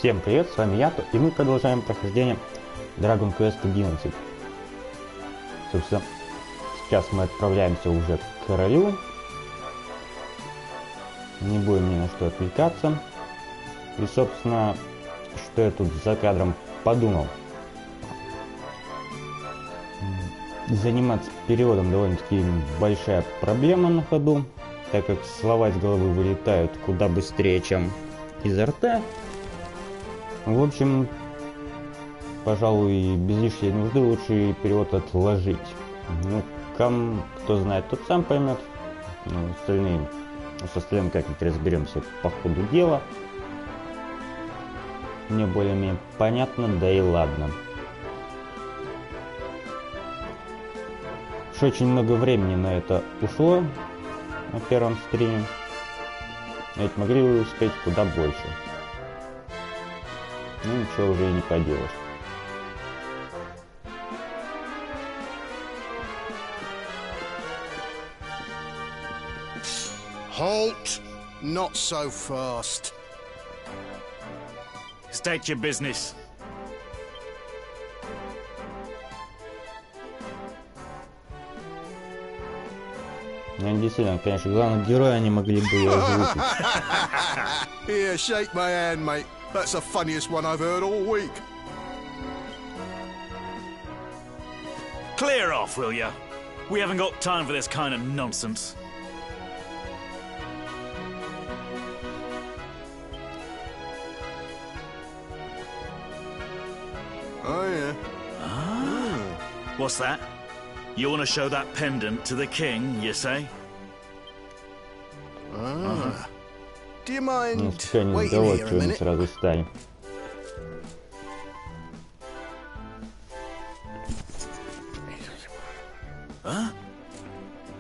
Всем привет, с вами Ято, и мы продолжаем прохождение Dragon Quest 11. Собственно, сейчас мы отправляемся уже к королю. Не будем ни на что отвлекаться. И, собственно, что я тут за кадром подумал. Заниматься переводом довольно-таки большая проблема на ходу, так как слова из головы вылетают куда быстрее, чем изо рта. В общем, пожалуй, без лишней нужды лучше перевод отложить. Ну, кто знает, тот сам поймет. Ну, с остальным как-нибудь разберемся по ходу дела. Мне более-менее понятно, да и ладно. Уж очень много времени на это ушло на первом стриме. Ведь могли бы успеть куда больше. Ну ничего уже и не поделаешь. Halt! Not so fast. State your business. Ну, действительно, конечно, главного героя они могли бы и озвучить. Here, shake my hand, mate. That's the funniest one I've heard all week. Clear off, will ya? We haven't got time for this kind of nonsense. Oh, yeah. What's that? You want to show that pendant to the king, you say? Do you Ну, mind если не waiting here a сговорчивым minute? сразу станем.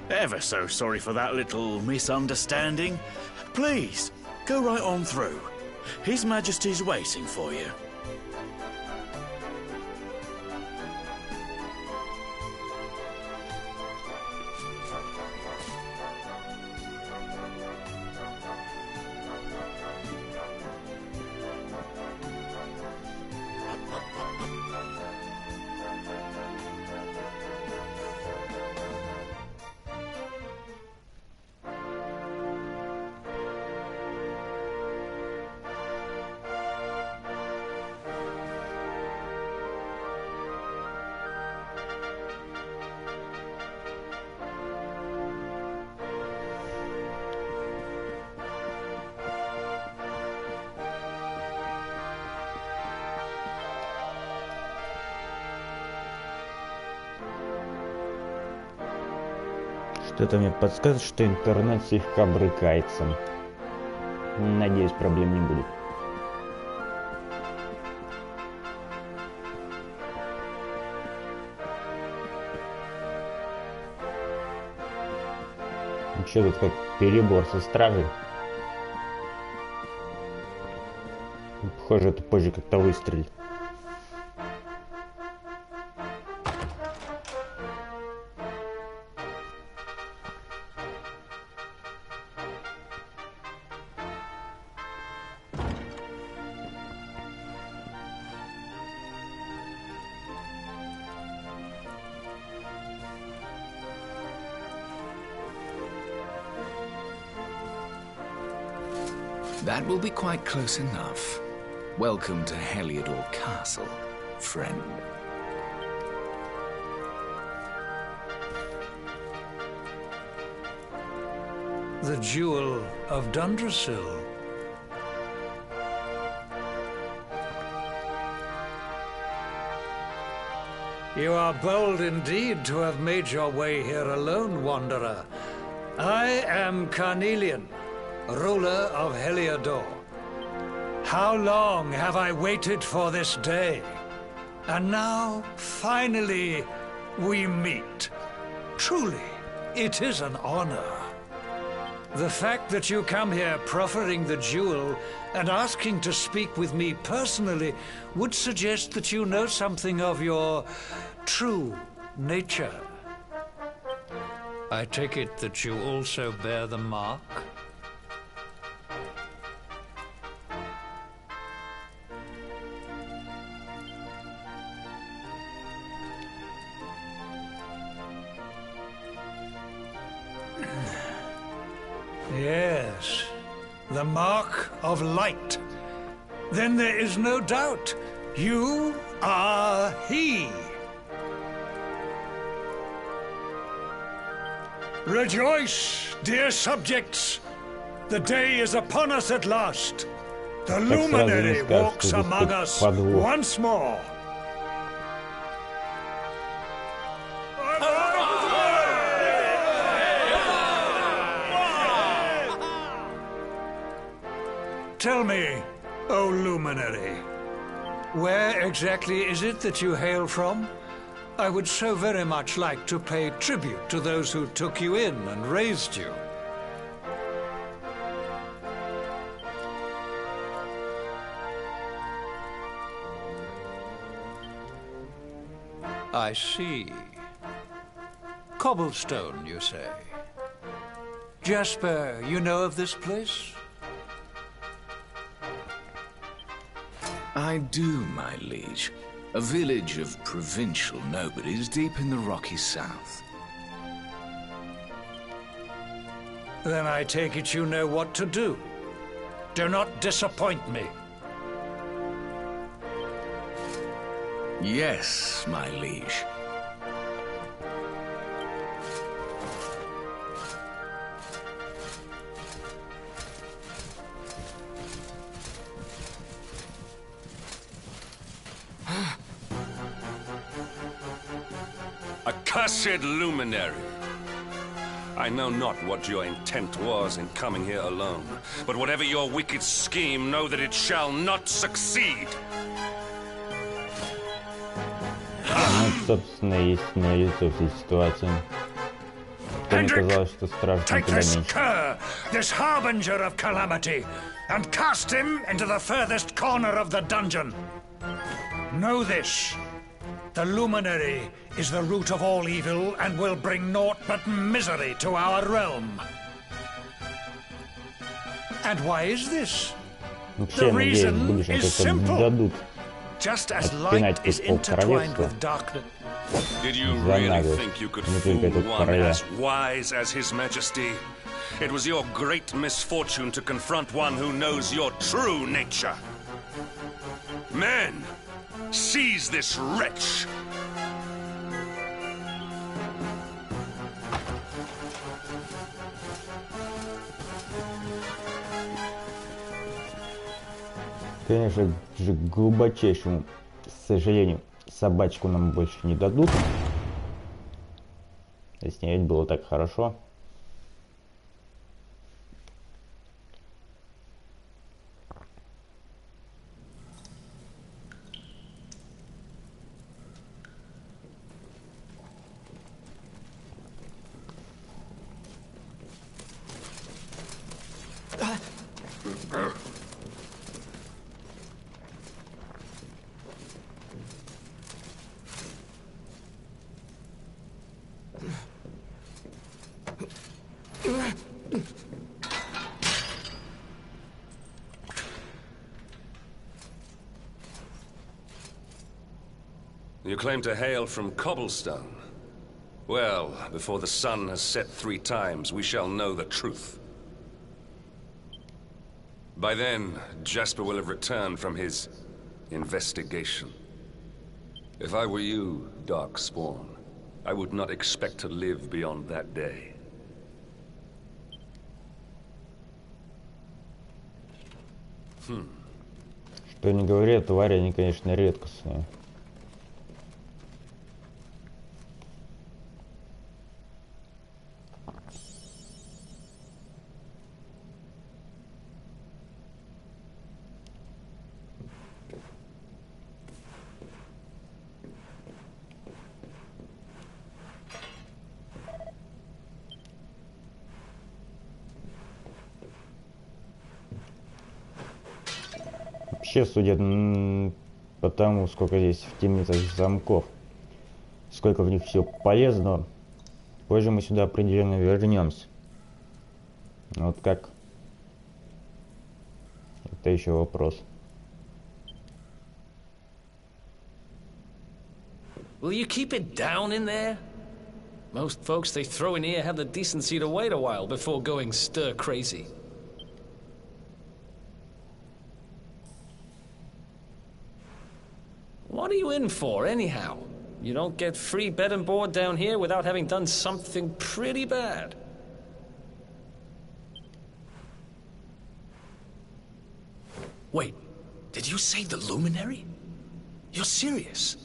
Ever so sorry for that little misunderstanding. Please, go right on through. His Majesty's waiting for you. Что-то мне подсказывает, что интернет слегка брыкается. Надеюсь, проблем не будет. Что тут как перебор со стражей? Похоже, это позже как-то выстрелит. That will be quite close enough. Welcome to Heliodor Castle, friend. The Jewel of Dundrasil. You are bold indeed to have made your way here alone, Wanderer. I am Carnelian, ruler of Heliodor. How long have I waited for this day? And now, finally, we meet. Truly, it is an honor. The fact that you come here proffering the jewel and asking to speak with me personally would suggest that you know something of your true nature. I take it that you also bear the mark? The mark of light. Then there is no doubt. You are he. Rejoice, dear subjects. The day is upon us at last. The luminary walks among us once more. Tell me, O luminary, where exactly is it that you hail from? I would so very much like to pay tribute to those who took you in and raised you. I see. Cobblestone, you say? Jasper, you know of this place? I do, my liege. A village of provincial nobodies deep in the rocky south. Then I take it you know what to do. Do not disappoint me. Yes, my liege. Accursed luminary! I know not what your intent was in coming here alone, but whatever your wicked scheme, know that it shall not succeed! Ну, собственно, есть налицо всей ситуации. Кто не казалось, что страшно Take куда this меньше. cur, this harbinger of calamity, and cast him into the furthest corner of the dungeon. Know this. The luminary is the root of all evil and will bring naught but misery to our realm. And why is this? Вообще, надеюсь, в будущем как-то дадут Just as light is intertwined with darkness. Did you really think you could fool one as wise as His Majesty? It was your great misfortune to confront one who knows your true nature. Men, seize this wretch! Конечно же, к глубочайшему сожалению, собачку нам больше не дадут. С ней ведь было так хорошо. You claim to hail from Cobblestone. Well, before the sun has set 3 times, we shall know the truth. By then, Jasper will have returned from his investigation. If I were you, Darkspawn, I would not expect to live beyond that day. Что ни говори, твари, они, конечно, редкостные. Вообще, судя по тому, сколько здесь в темницах замков, сколько в них все полезного, позже мы сюда определенно вернемся. Но вот как? Это еще вопрос. Will you keep it down in there? Most folks they throw in here have the decency to wait a while before going stir crazy. What are you in for, anyhow? You don't get free bed and board down here without having done something pretty bad. Wait, did you say the Luminary? You're serious?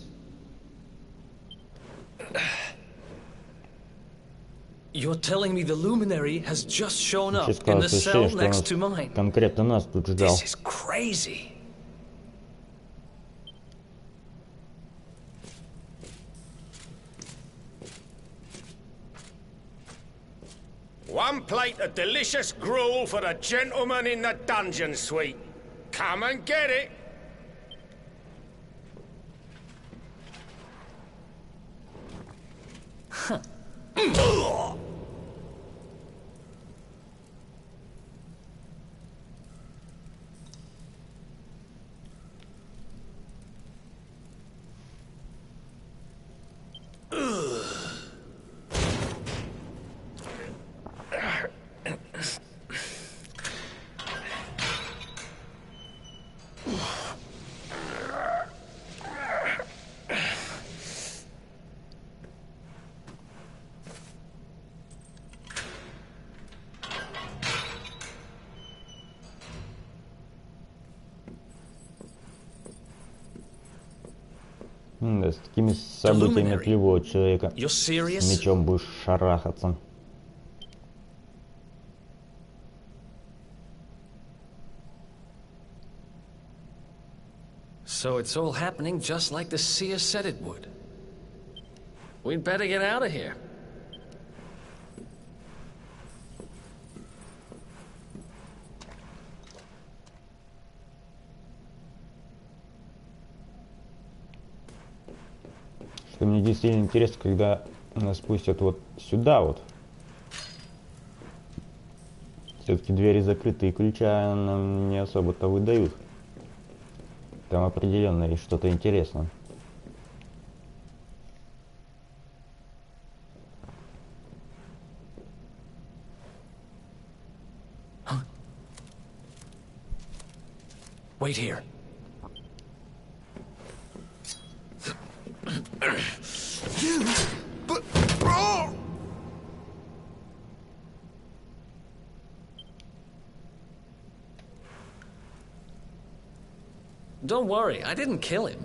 You're telling me the Luminary has just shown up in the cell next to mine? Конкретно нас тут ждал. This is crazy. One plate of delicious gruel for the gentleman in the dungeon suite. Come and get it. Да, с такими событиями от любого человека с мечом будешь шарахаться. So it's all happening just like the seer said it would. We'd better get out of here. Что мне действительно интересно, когда нас спустят вот сюда вот. Все-таки двери закрыты и ключа нам не особо-то выдают. Там определенно есть что-то интересное. Wait here. But... Oh! Don't worry, I didn't kill him.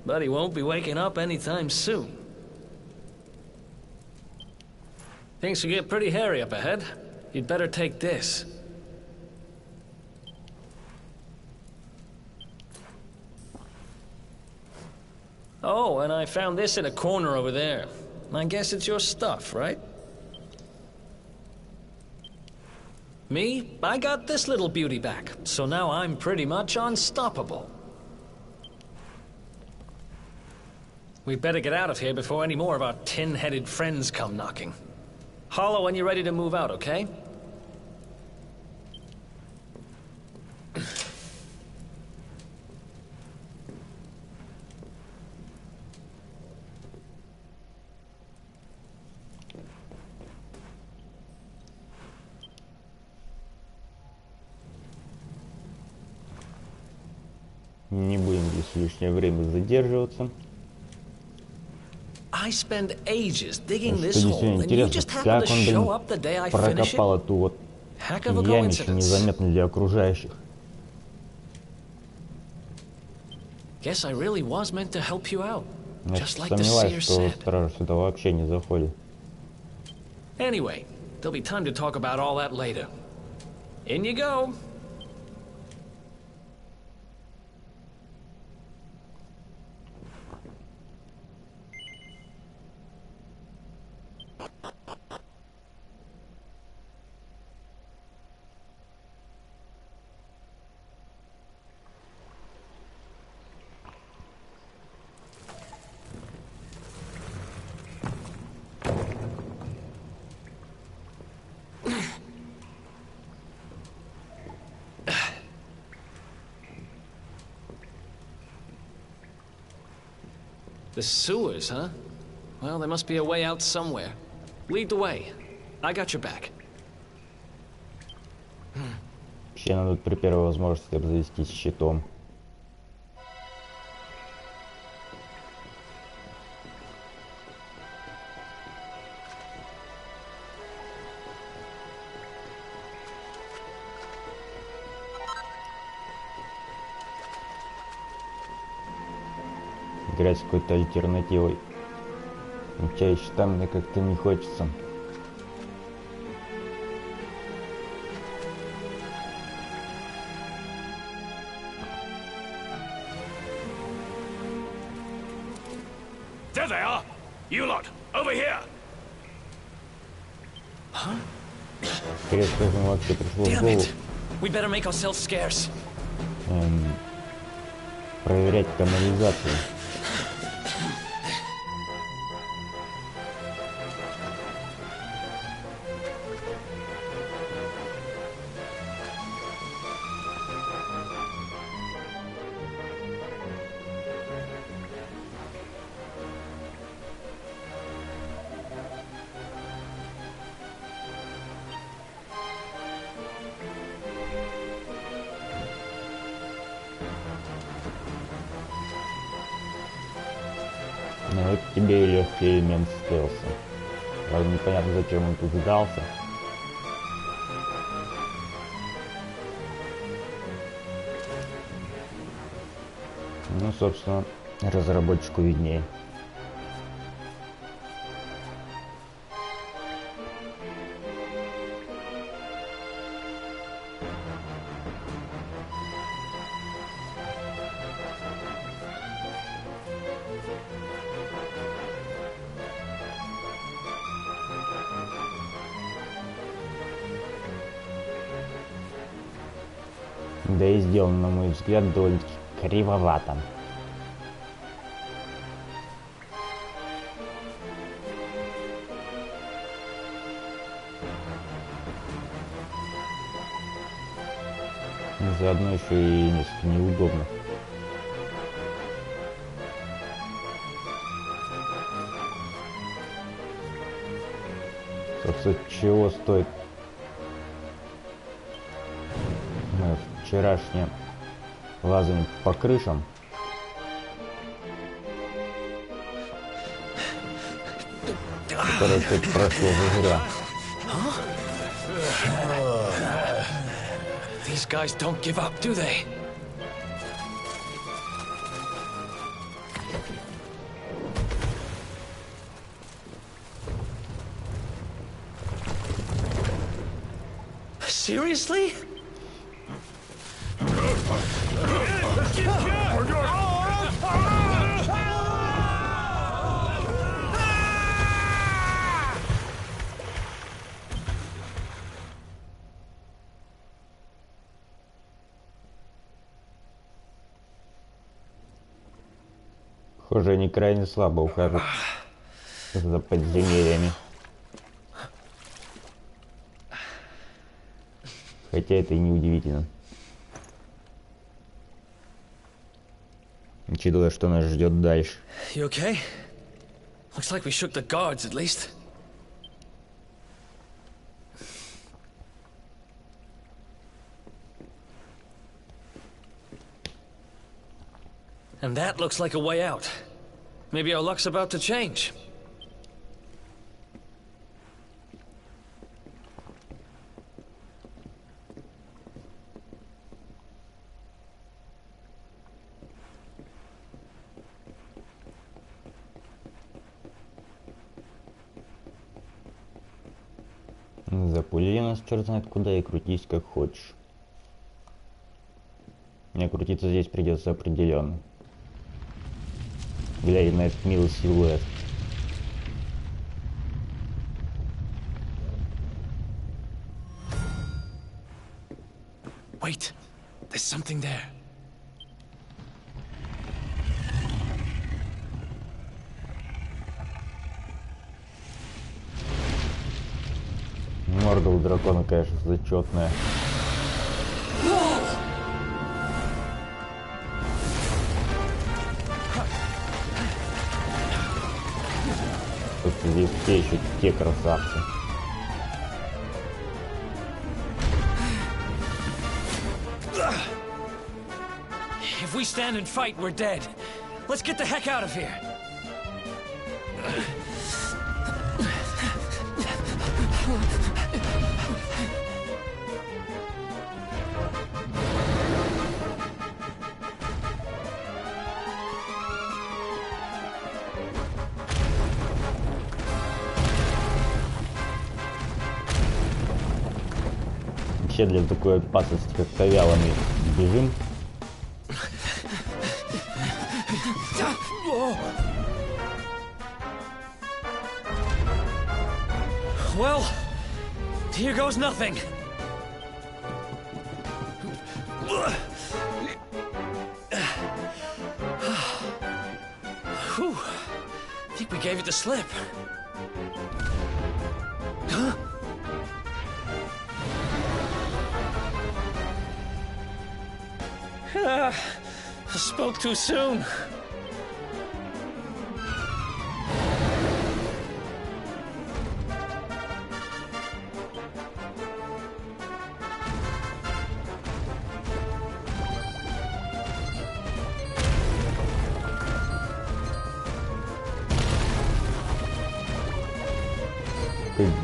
But he won't be waking up anytime soon. Things will get pretty hairy up ahead. You'd better take this. Oh, and I found this in a corner over there. I guess it's your stuff, right? Me? I got this little beauty back, so now I'm pretty much unstoppable. We better get out of here before any more of our tin-headed friends come knocking. Holler when you're ready to move out, okay? Не будем здесь лишнее время задерживаться. I spend ages digging Что this hole, действительно and you интересно, just happen как to он, show up the day I finish it? прокопал эту вот Heck of a ямищу coincidence. незаметно для окружающих. Guess I really was meant to help you out, Я just like the seer сомневаюсь, что said. стража сюда вообще не заходит. Anyway, there'll be time to talk about all that later. In you go. The sewers, huh? Well, there must be a way out somewhere. Lead the way. I got your back. Вообще надо при первой возможности обзавестись щитом. играть с какой-то альтернативой. Чаще там мне как-то не хочется. There they are! You lot, over here! Резко вообще пришло в Damn голову it! We better make ourselves scarce. проверять канализацию. Ну вот тебе и легкий элемент стелса. Правда, непонятно, зачем он тут сдался. Ну, собственно, разработчику виднее. Да и сделан, на мой взгляд, довольно-таки кривовато. Заодно еще и несколько неудобно. Собственно, чего стоит вчерашнее лазание по крышам. Которое тут прошло зря. These guys don't give up, do they? Seriously? Похоже, они крайне слабо ухаживают за подземельями. Хотя это и не удивительно. Учитывая, что нас ждет дальше. You okay? Looks like we shook the guards at least. And that looks like a way out. Maybe our luck's about to change. Запулили нас черт знает куда и крутись как хочешь. Мне крутиться здесь придется определенно. Глядя на этот милый силуэт. Wait, there's something there. Морда у дракона, конечно, зачетная. Тут здесь все еще те красавцы. If we stand and fight, we're dead. Let's get the heck out of here. вообще для такой опасности как-то вяло мы бежим. Well, here goes nothing. Whew. I think we gave it the slip. Huh? I spoke too soon.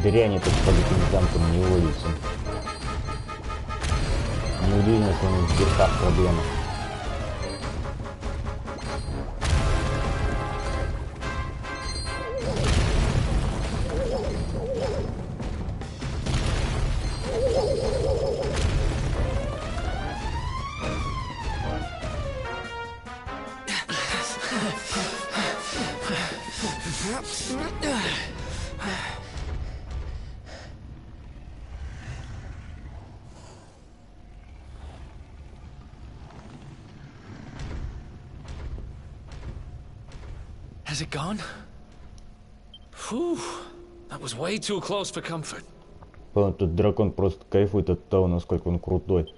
Дрянь тут под этим замком не водится. Неудивительно, что у них в кирках проблема. Has it gone? Whew. That was way too close for comfort. Тут дракон просто кайфует от того, насколько он крутой.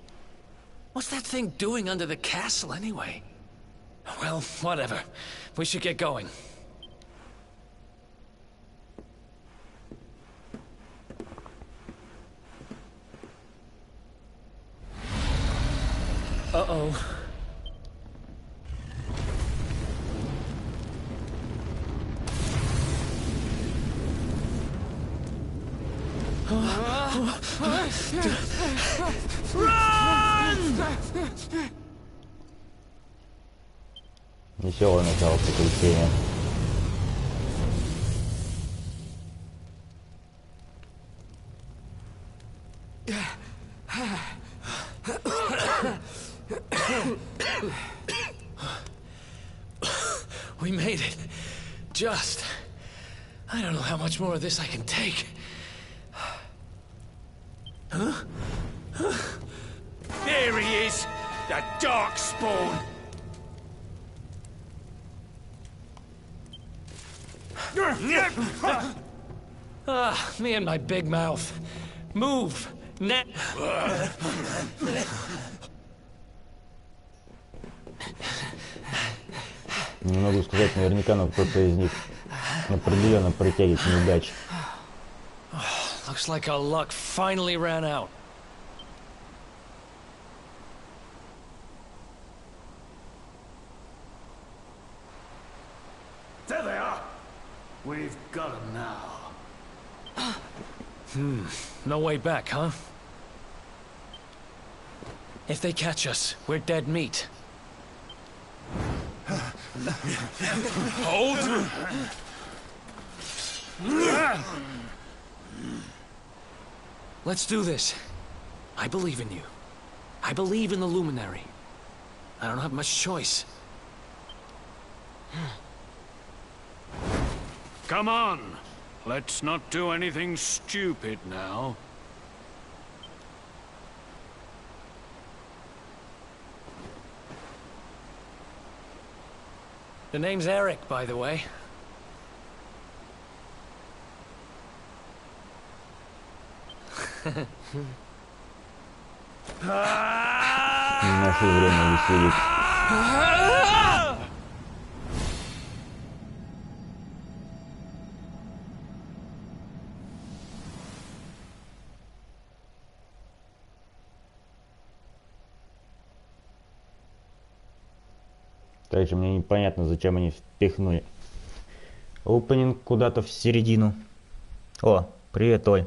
What's that thing doing under the castle anyway? Well, whatever. We should get going. Uh-oh. Веселое начало приключения. We made it. Just. I don't know how much more of this I can take. Huh? There he is, the Darkspawn. Me and my big mouth. Move. Net. Не могу сказать наверняка, но кто-то из них определенно притягивает неудачи. Looks like our luck finally ran out. There they are. We've got them now. No way back, huh? If they catch us, we're dead meat. Hold! Let's do this. I believe in you. I believe in the Luminary. I don't have much choice. Come on. Let's not do anything stupid now. The name's Eric, by the way. Не нашли время веселить. Также мне непонятно, зачем они впихнули опенинг куда-то в середину. О, привет, Оль.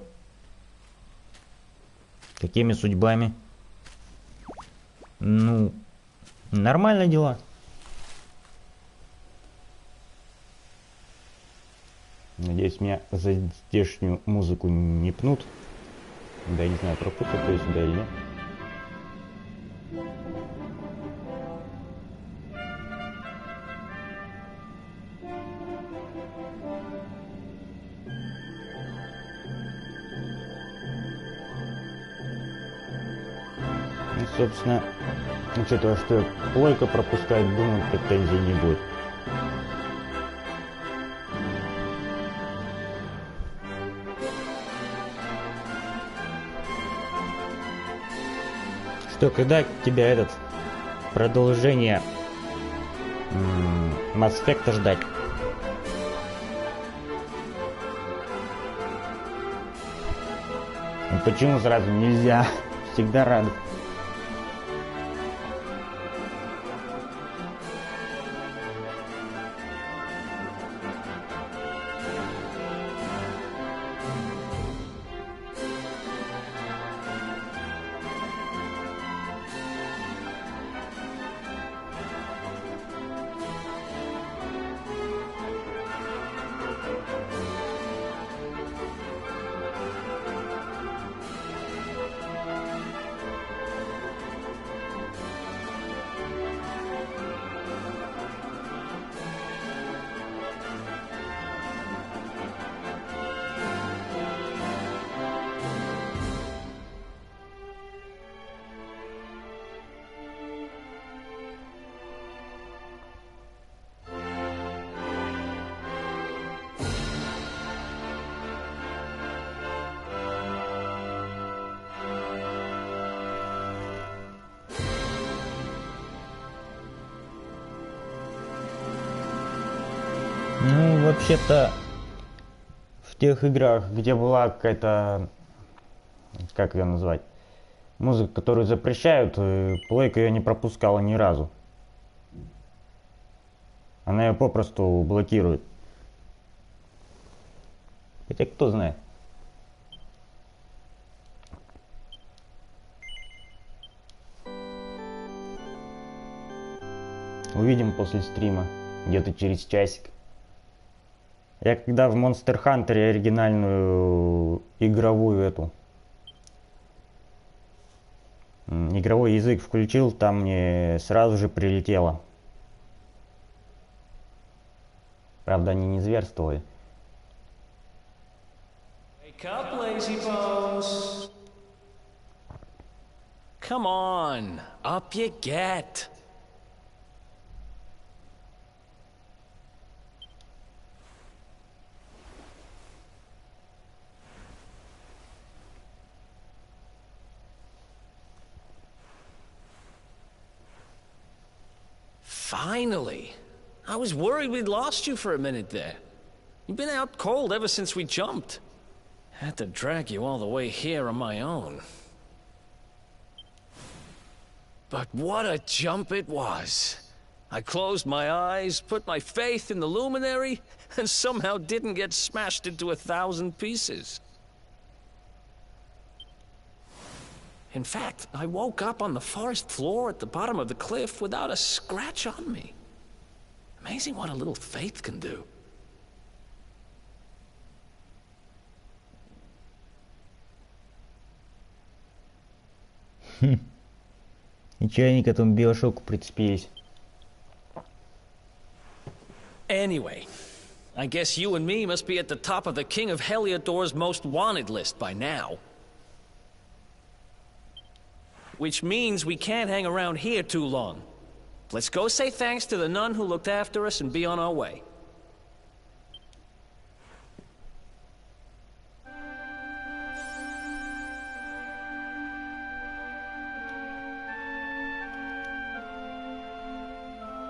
Какими судьбами? Ну, нормально дела. Надеюсь, меня за здешнюю музыку не пнут. Да, я не знаю, пропустят то сюда или нет. Ну, собственно, учитывая, что плойка пропускает, думаю, претензий не будет. Что, когда тебя этот продолжение Mass Effect ждать? Ну, почему сразу нельзя? Всегда рад. Ну, вообще-то, в тех играх, где была какая-то, как ее назвать, музыка, которую запрещают, плойка ее не пропускала ни разу. Она ее попросту блокирует. Хотя кто знает. Увидим после стрима, где-то через часик. Я когда в Monster Hunter оригинальную игровую игровой язык включил, там мне сразу же прилетело. Правда, они не зверствовали. Wake up, lazy bones. Come on, up you get. Finally! I was worried we'd lost you for a minute there. You've been out cold ever since we jumped. Had to drag you all the way here on my own. But what a jump it was. I closed my eyes, put my faith in the luminary, and somehow didn't get smashed into 1,000 pieces. In fact, I woke up on the forest floor at the bottom of the cliff without a scratch on me. Amazing what a little faith can do. Ничего они к этому биошоку прицепились. Anyway, I guess you and me must be at the top of the King of Heliodor's most wanted list by now. Which means we can't hang around here too long. Let's go say thanks to the nun who looked after us and be on our way.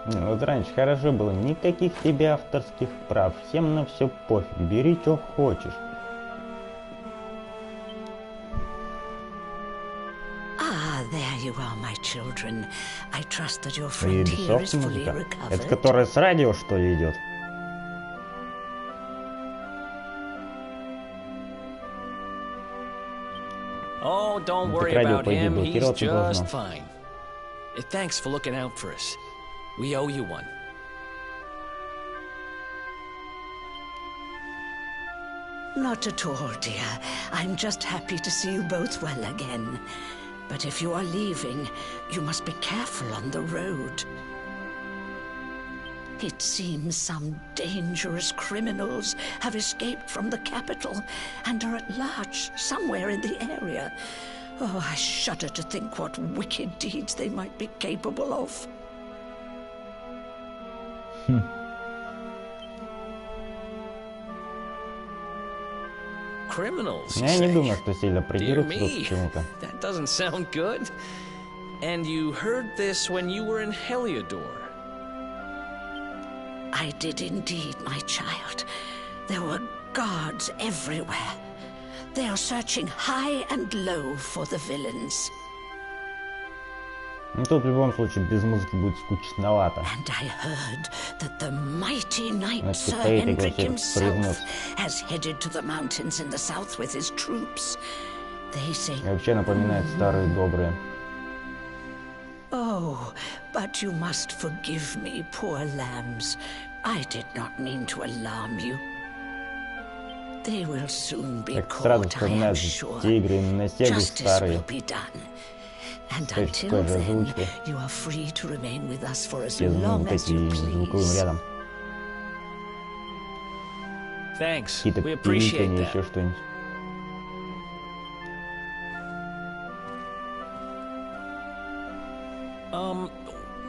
Вот раньше хорошо было, никаких тебе авторских прав, всем на все пофиг, бери что хочешь. There you are, my children. I trust that your И friend here is Ubisoft fully музыка. recovered. Это которая с радио, что ли, идет? Oh, don't Ну, worry так радио, about по идее, him. He's блокироваться just должно. fine. Thanks for looking out for us. We owe you one. Not at all, dear. I'm just happy to see you both well again. But if you are leaving, you must be careful on the road. It seems some dangerous criminals have escaped from the capital and are at large somewhere in the area. Oh, I shudder to think what wicked deeds they might be capable of. Criminals, you Я не say? думаю, что сильно Dear придираются тут me, к чему-то. that doesn't sound good. And you heard this when you were in Heliodor. I did indeed, my child. There were guards everywhere. They are searching high and low for the villains. Ну тут в любом случае без музыки будет скучновато. And I heard that the mighty knight Значит, Sir поэт Hendrik его всех himself произнес. has headed to the mountains in the south with his troops. They say, И вообще напоминает старые добрые. "Oh, but you must forgive me, poor lambs. I did not mean to alarm you. They will soon be Так сразу caught, I am вспоминаются sure. те игры на Сегу Justice старые. will be done. And То есть until той же then, озвучки. you are free to remain with us for as Без long вот as эти you звуковым please." рядом. Thanks. Какие-то We appreciate пиликанье, that. еще что-нибудь.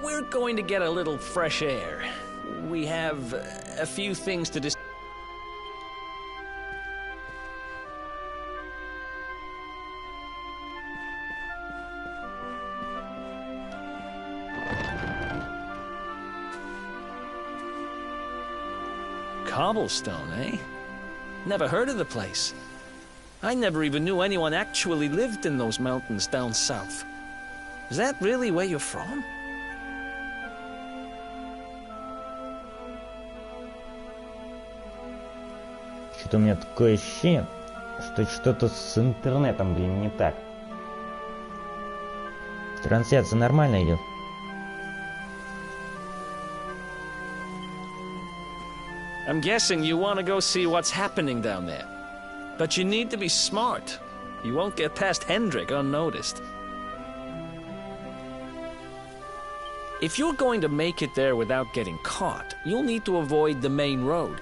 We're going to get a little fresh air. We have a few things to discuss. Cobblestone, eh? Never heard of the place. I never even knew anyone actually lived in those mountains down south. Is that really where you're from? Что-то у меня такое ощущение, что что-то с интернетом, блин, не так. Трансляция нормально идет. I'm guessing you want to go see what's happening down there. But you need to be smart. You won't get past Hendrik unnoticed. If you're going to make it there without getting caught, you'll need to avoid the main road.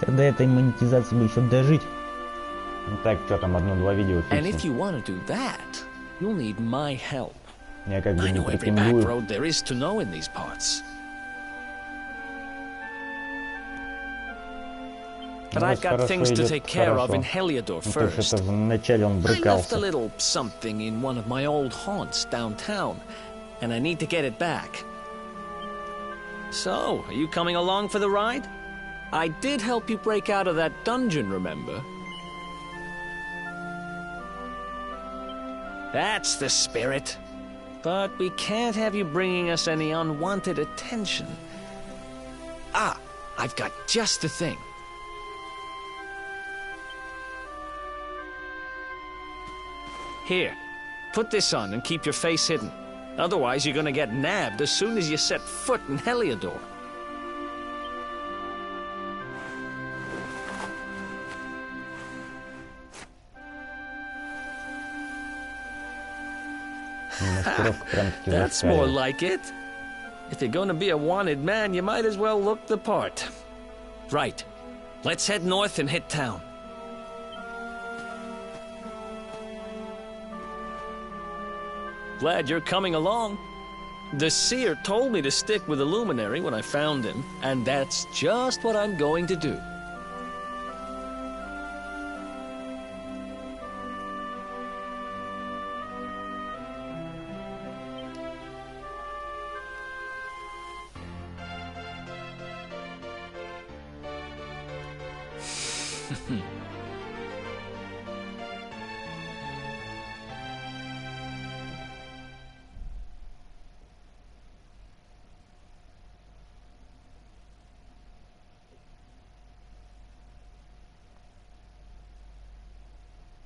До этой монетизации бы еще дожить. Ну так, что там, одно-два видео And if фиксим. you want to do that, you'll need my help. Я как бы I не know every back претендую. road there is to know in these parts. But Ну, I've got хорошо things to идет, take care of in хорошо. Heliodor Ну, то есть first. это вначале он I left a брыкался. little something in one of my old haunts downtown, and I need to get it back. So, are you coming along for the ride? I did help you break out of that dungeon, remember? That's the spirit. But we can't have you bringing us any unwanted attention. Ah, I've got just the thing. Here, put this on and keep your face hidden. Otherwise, you're gonna get nabbed as soon as you set foot in Heliodor. Маскировка прям-таки That's more зашкаливает. like it. If you're gonna be a wanted man, you might as well look the part. Right. Let's head north and hit town. Glad you're coming along. The seer told me to stick with the luminary when I found him, and that's just what I'm going to do.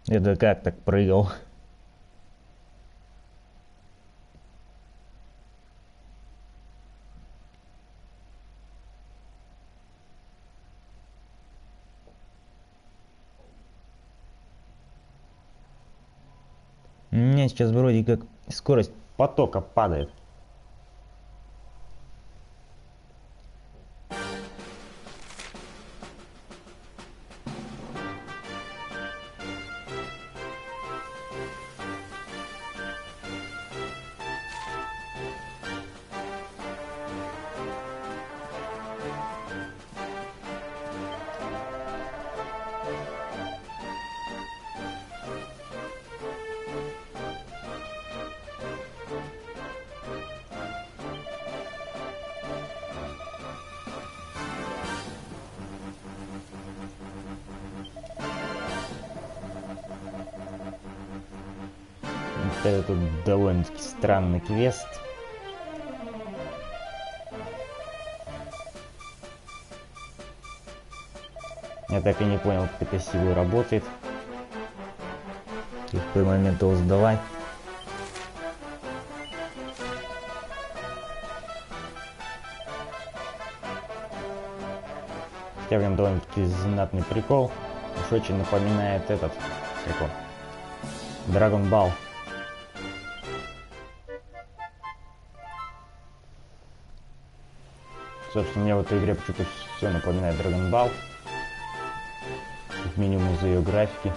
Это как так прыгал? меня сейчас вроде как скорость потока падает. Это довольно-таки странный квест. Я так и не понял, как эта сила работает. И в какой момент его сдавать. Хотя прям довольно-таки знатный прикол. Уж очень напоминает этот, как он, Dragon Ball. Собственно, мне в этой игре почему-то все напоминает Dragon Ball. Как минимум из-за ее графики.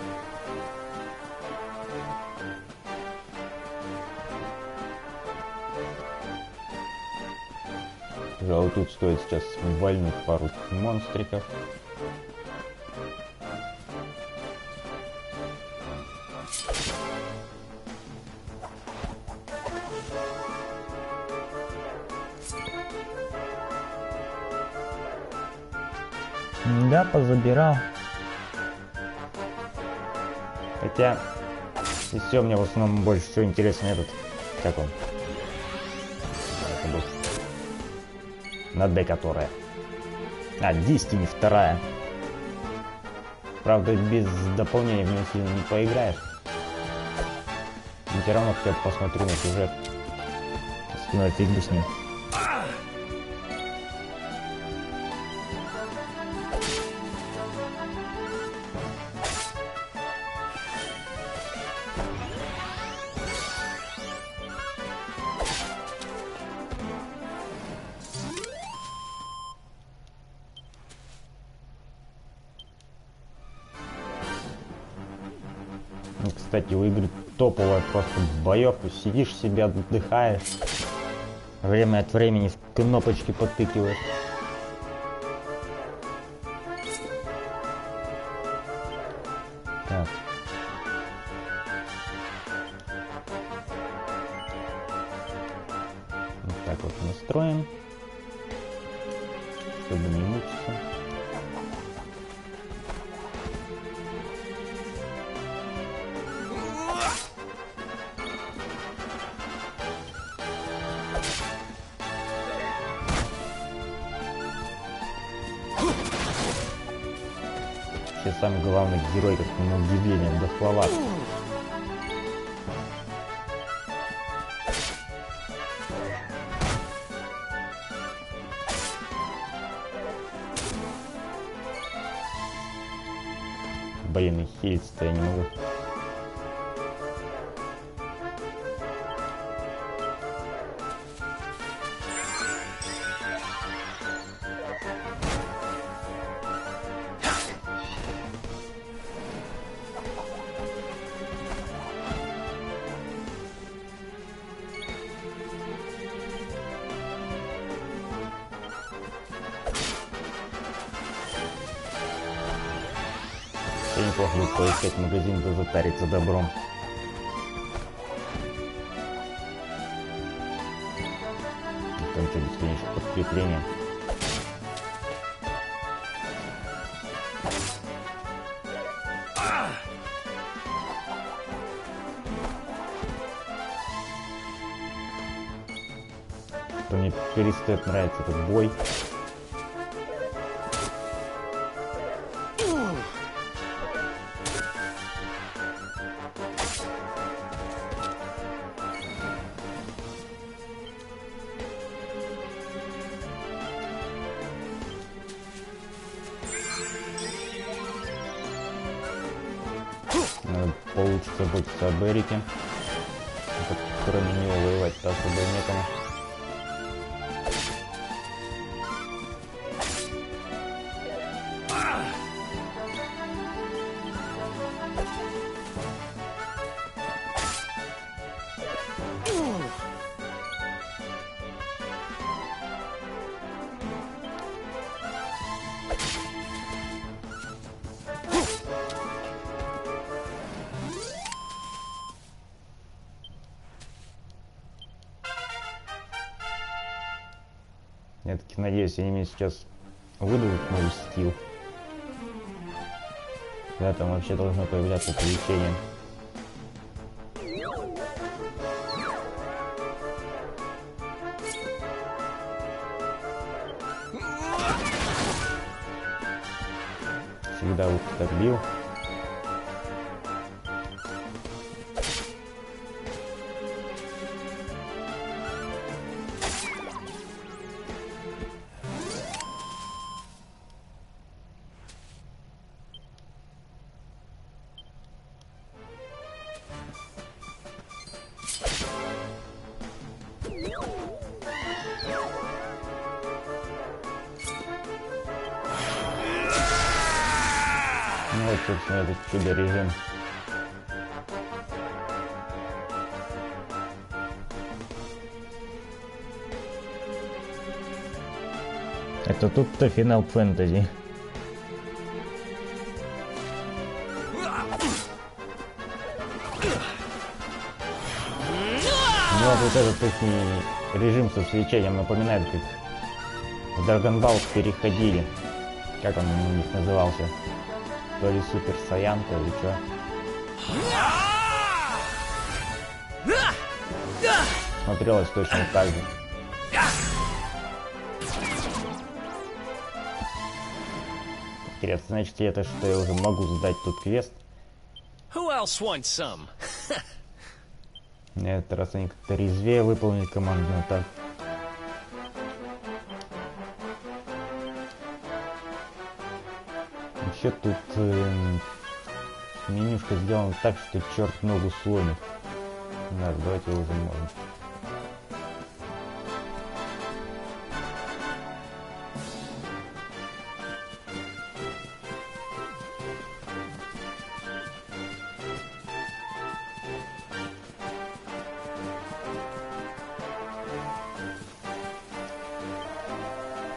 Пожалуй, тут стоит сейчас вальнуть пару монстриков. Да, позабирал. Хотя, и все, мне в основном больше всего интересен этот, как он, на Д которая. Destiny 2. Правда, без дополнения в нее сильно не поиграешь. Но все равно хотя бы посмотрю на сюжет. Остальное фиг бы с ним. Кстати, у игры топовая просто боевка. Сидишь себе, отдыхаешь. Время от времени в кнопочки подтыкиваешь. Так. Вот так вот настроим. Чтобы не мучиться. Самый главный герой, как на удивление, дохловат. Блин, и хилиться-то я не могу. Неплохо будет поискать магазин, да затариться добром. И там что, бесконечно подкрепление. То мне перестает нравиться этот бой. Надо получше заботиться об Эрике. Кроме него воевать-то особо некому. Я таки надеюсь, они мне сейчас выдадут мой стил. Да, там вообще должно появляться получение. Всегда вот так бил. Ну вот, собственно, этот чудо-режим. Это тут-то финал фэнтези. Ну вот этот ихний режим со свечением напоминает, как в Dragon Ball переходили. Как он у них назывался? То ли Супер Саян, то ли что. Смотрелось точно так же. Интересно, значит, это что я уже могу сдать тут квест? На этот раз они как-то резвее выполнили командную атаку. Вообще тут менюшка сделана так, что черт ногу сломит. Да, давайте уже можно.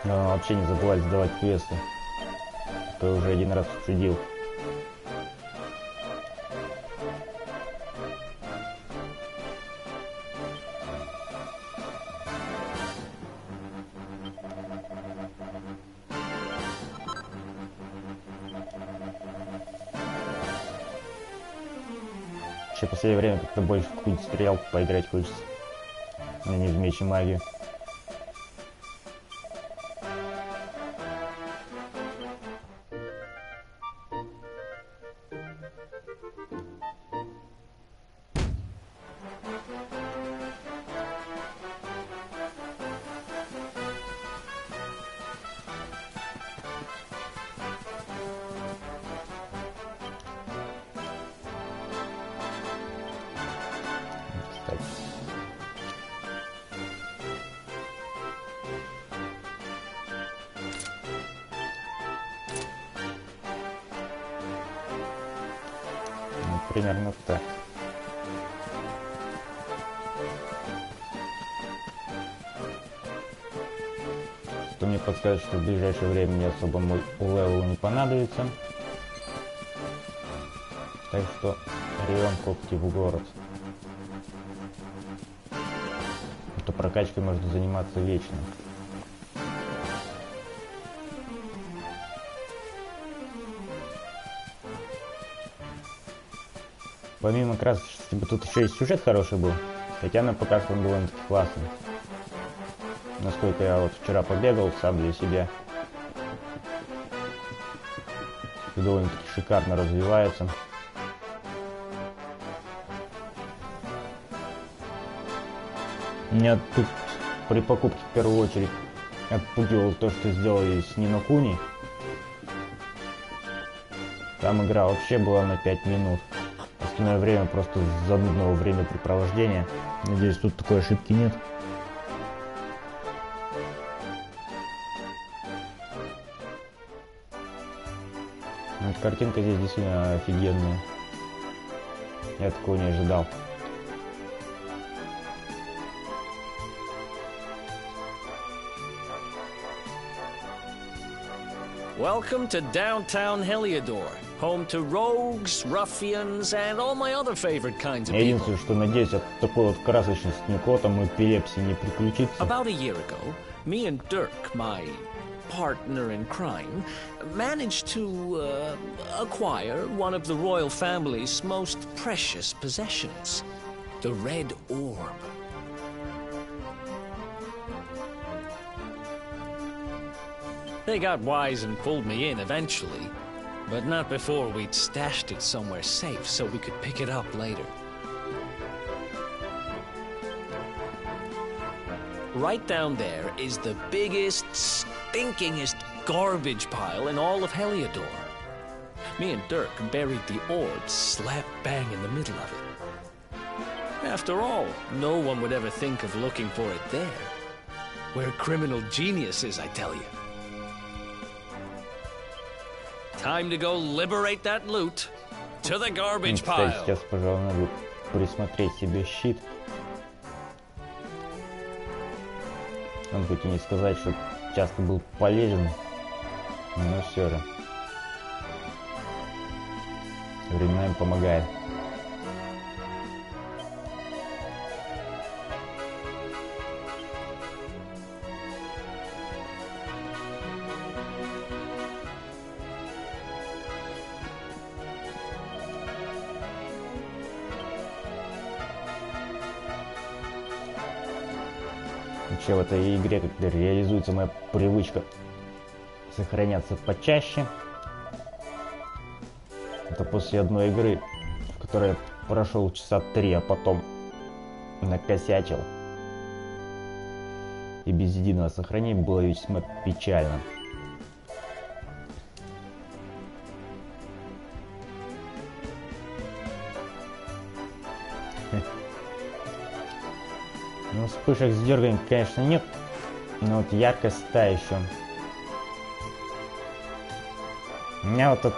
Но вообще не забывать сдавать квесты. То уже один раз отсудил. Вообще в последнее время как-то больше в какую-нибудь стрелку поиграть хочется. А не в меч и магию. Примерно так. Что мне подскажет, что в ближайшее время мне особо мой левел не понадобится. Так что ревем когти в город. А то прокачкой можно заниматься вечно. Помимо красочности, тут еще и сюжет хороший был. Хотя на пока что он довольно-таки классный. Насколько я вот вчера побегал сам для себя. Довольно-таки шикарно развивается. Меня тут при покупке в первую очередь отпугивало то, что сделали с Ни но Куни. Там игра вообще была на 5 минут. собственное время просто занудного времяпрепровождения. Надеюсь, тут такой ошибки нет. Вот картинка здесь действительно офигенная. Я такого не ожидал. Welcome to downtown Heliodor, home to rogues, ruffians, and all my other favorite kinds of people. Единственное, что надеюсь, от такой вот красочности никого там эпилепсии не приключится. About a year ago, me and Dirk, my partner in crime, managed to acquire one of the royal family's most precious possessions, the Red Orb. They got wise and pulled me in eventually, but not before we'd stashed it somewhere safe so we could pick it up later. Right down there is the biggest, stinkingest garbage pile in all of Heliodor. Me and Dirk buried the orb slap bang in the middle of it. After all, no one would ever think of looking for it there. We're criminal geniuses, I tell you. Time to go liberate that loot to the garbage Кстати, pile. сейчас, пожалуй, надо присмотреть себе щит. Он хоть и не сказать, что часто был полезен, но все же временами помогает. Вообще в этой игре как-то реализуется моя привычка сохраняться почаще. Это после одной игры, в которой я прошел часа 3, а потом накосячил. И без единого сохранения было весьма печально. Ну, вспышек с дерганием, конечно, нет, но вот яркость та еще. У меня вот от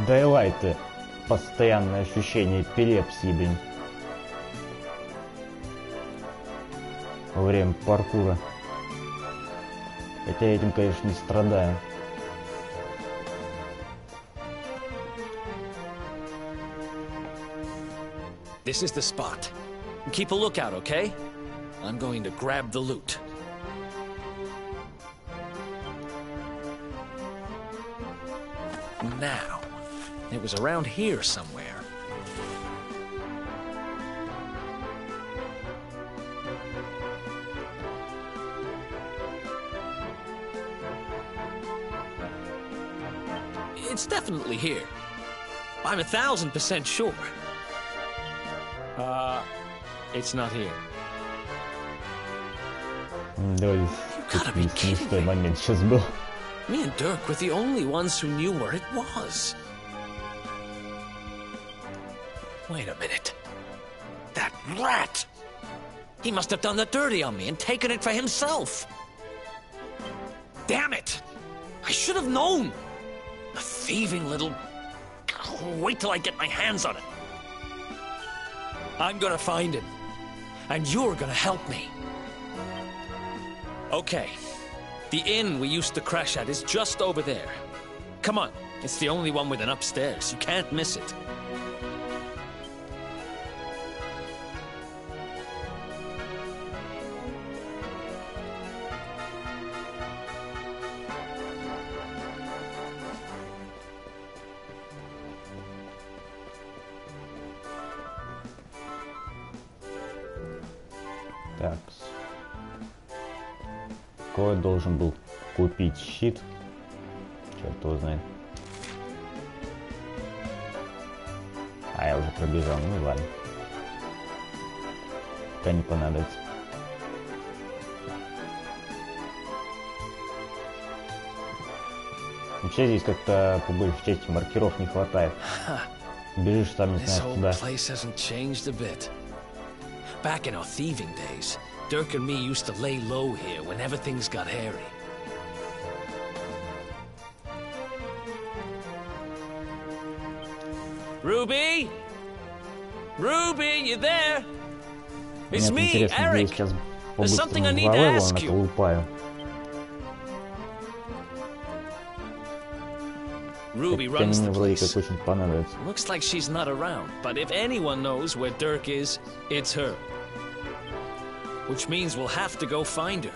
Daylight постоянное ощущение эпилепсии, блин. Во время паркура. Хотя я этим, конечно, не страдаю. This is the spot. Keep a lookout, okay? I'm going to grab the loot. Now, it was around here somewhere. It's definitely here. I'm 1000% sure. It's not here. Давай, не стой момент сейчас был. Me and Dirk were the only ones who knew where it was. Wait a minute. That rat! He must have done the dirty on me and taken it for himself. Damn it! I should have known! A thieving little... Wait till I get my hands on it. I'm gonna find him. And you're gonna help me. Okay. The inn we used to crash at is just over there. Come on. It's the only one with an upstairs. You can't miss it. Так. Какой должен был купить щит? Черт его знает. А я уже пробежал, ну ладно. Пока не понадобится. Вообще здесь как-то по большей части маркеров не хватает. Бежишь, сам не This знаешь whole куда. place hasn't changed a bit. Back in our thieving days, Dirk and me used to lay low here whenever things got hairy. Ruby? Ruby, you there? It's Мне me, интересно, где я Eric. сейчас There's something I по-быстрому need to два левела ask you. наколупаю. Ruby Хотя runs мне the вроде place. как очень понадобится. Looks like she's not around, but if anyone knows where Dirk is, it's her. Which means we'll have to go find her.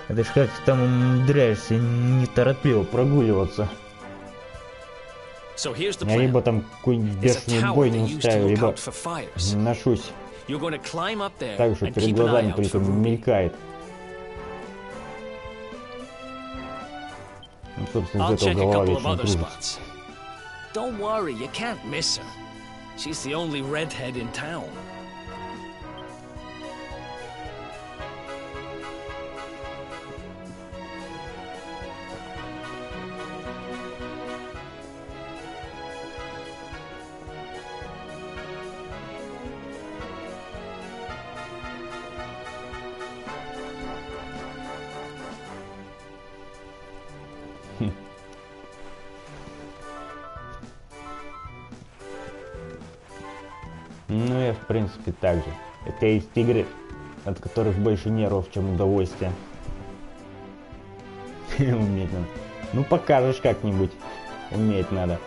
Это ж как ты там умудряешься неторопливо прогуливаться. So here's the Я либо plan. там какой-нибудь There's a бешеный tower бой they не used to устраиваю, look либо out for fires. ношусь You're going to climb up there так, что and перед keep an eye глазами out только for Ruby. мелькает. Ну, собственно, I'll из этого check a голова couple of вечно other кружится. spots. Don't worry, you can't miss her. She's the only redhead in town. Ну, я в принципе так же. Это есть игры, от которых больше нервов, чем удовольствия. Уметь надо. Ну, покажешь как-нибудь. Уметь надо.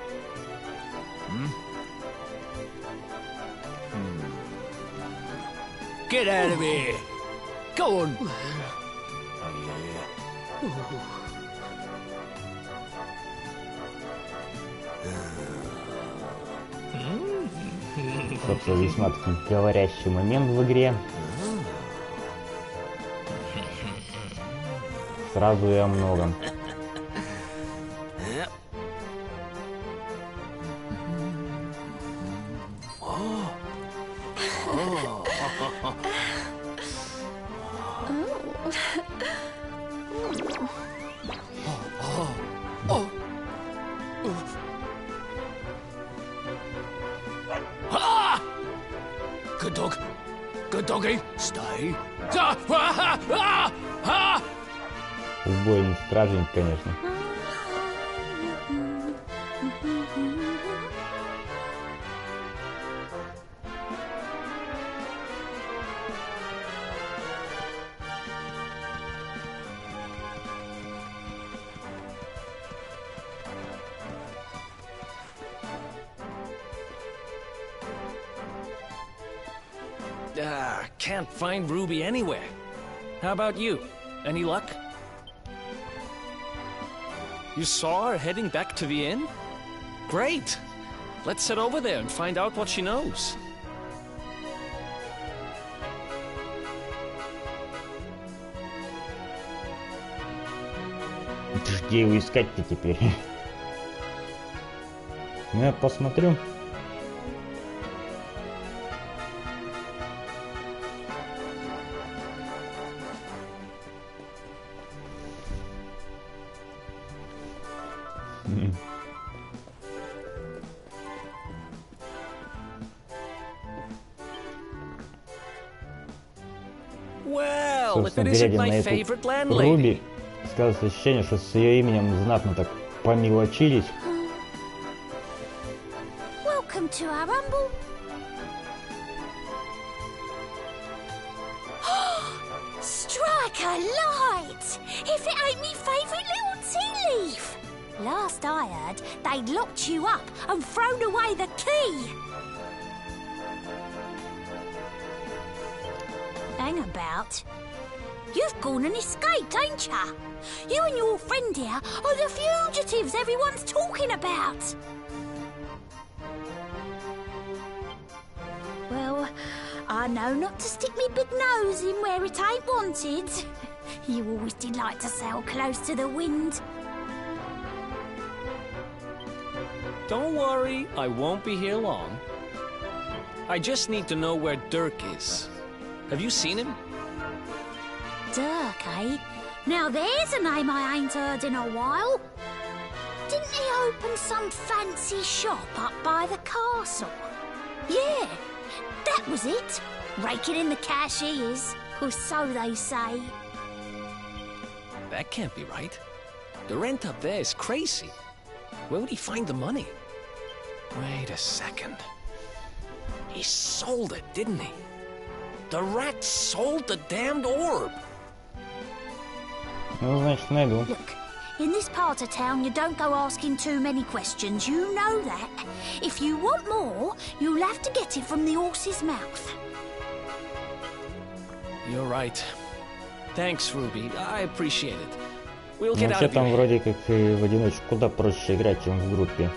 Get out of here! Go on! Собственно, весьма таки говорящий момент в игре. Сразу и о многом. Good dog. Good doggy. Stay. Убойный стражник, конечно. Can't find Ruby anywhere. How about you? Any luck? You saw her heading back to the inn? Great! Let's head over there and find out what she knows. Где его искать-то теперь? Ну, я посмотрю. Well, if Собственно, it isn't глядя на my эту favorite landlady. Руби, складывается ощущение, что с ее именем знатно так помелочились. Welcome to our humble. Strike a light! If it ain't me favourite little tea leaf. Last I heard, they'd locked you up and thrown away the key. Hang about. You've gone and escaped, ain't ya? You and your friend here are the fugitives everyone's talking about. Well, I know not to stick me big nose in where it ain't wanted. You always did like to sail close to the wind. Don't worry, I won't be here long. I just need to know where Dirk is. Have you seen him? Dirk, eh? Now there's a name I ain't heard in a while. Didn't he open some fancy shop up by the castle? Yeah, that was it. Raking in the cash he is, or so they say. That can't be right. The rent up there is crazy. Where would he find the money? Wait a second. He sold it, didn't he? The rat sold the damned orb. Ну, значит, найду. Look, in this part of town you don't go asking too many questions, you know that. If you want more, you'll have to get it from the horse's mouth. You're right. Thanks, Ruby. I appreciate it. We'll get out Вообще of там here. вроде как и в одиночку куда проще играть, чем в группе.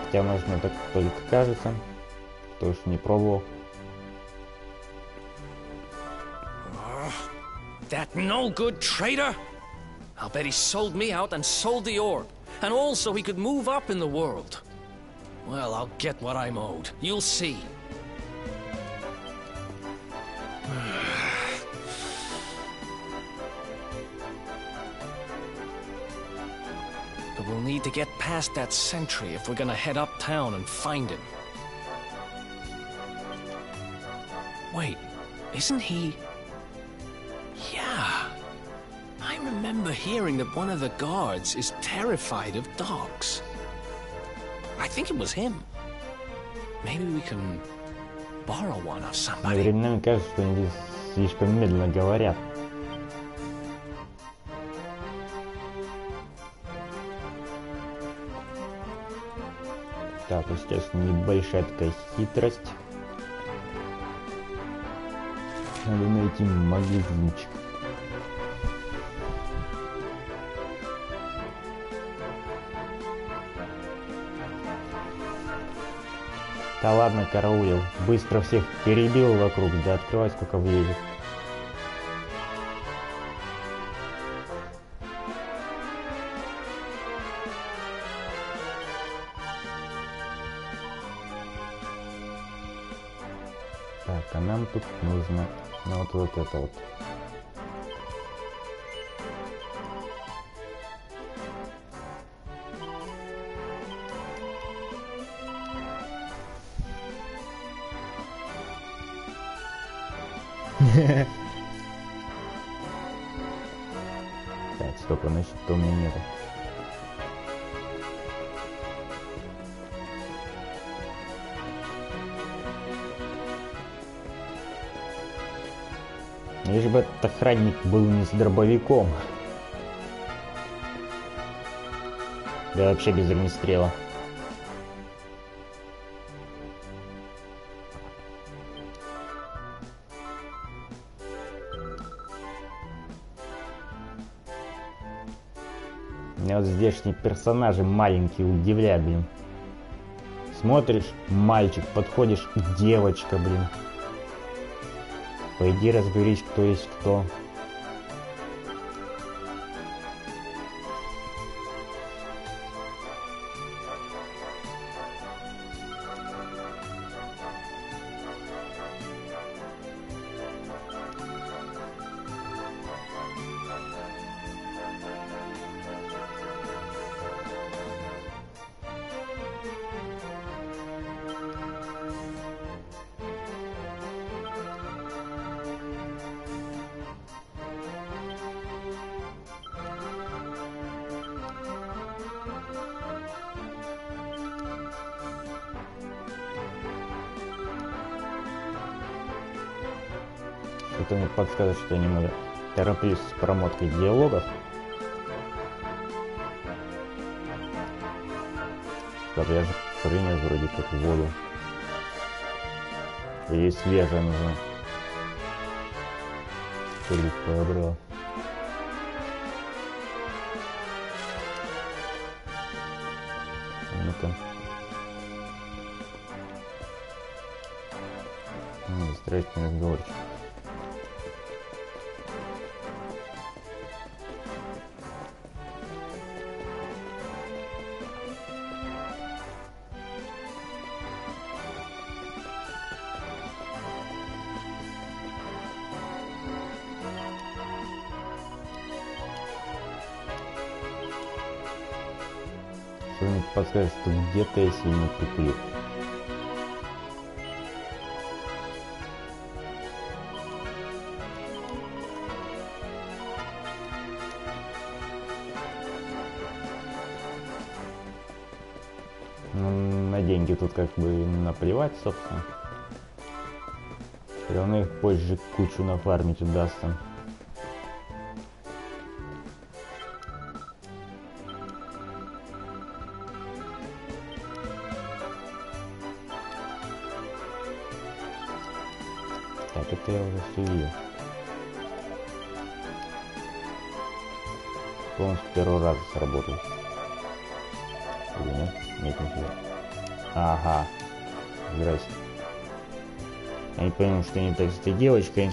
Хотя, может, мне так только кажется, потому что не пробовал. That no-good traitor? I'll bet he sold me out and sold the orb. And also he could move up in the world. Well, I'll get what I'm owed. You'll see. But we'll need to get past that sentry if we're gonna head uptown and find him. Wait, isn't he... Yeah. I remember hearing that one of the guards is terrified of dogs. I think it was him. Maybe we can borrow one of Мне somebody. временами кажется, что они здесь слишком медленно говорят. Так, вот сейчас небольшая такая хитрость. Надо найти магазинчик. Да ладно, караулил. Быстро всех перебил вокруг, да открывай сколько влезет. Так, а нам тут нужно вот это вот. Так, стоп, значит, то у меня нету. Лишь бы этот охранник был не с дробовиком. Да вообще без огнестрела. Меня вот здешние персонажи маленькие удивляют, блин. Смотришь, мальчик, подходишь, девочка, блин. Пойди разберись, кто есть кто. Что-то мне подсказывает, что я немного тороплюсь с промоткой диалогов. Так, я же принес вроде как воду. Или свежая нужна. Только подобрал. Ну-ка. Строительный разговорчик. Что-нибудь подскажет, что где-то я сильно туплю. Ну, на деньги тут как бы наплевать, собственно. Все равно их позже кучу нафармить удастся. Так, это я уже все видел. Он с первого раза сработал. Или нет? Нет, не все. Ага. Здрасте. Я не понял, что не так с этой девочкой.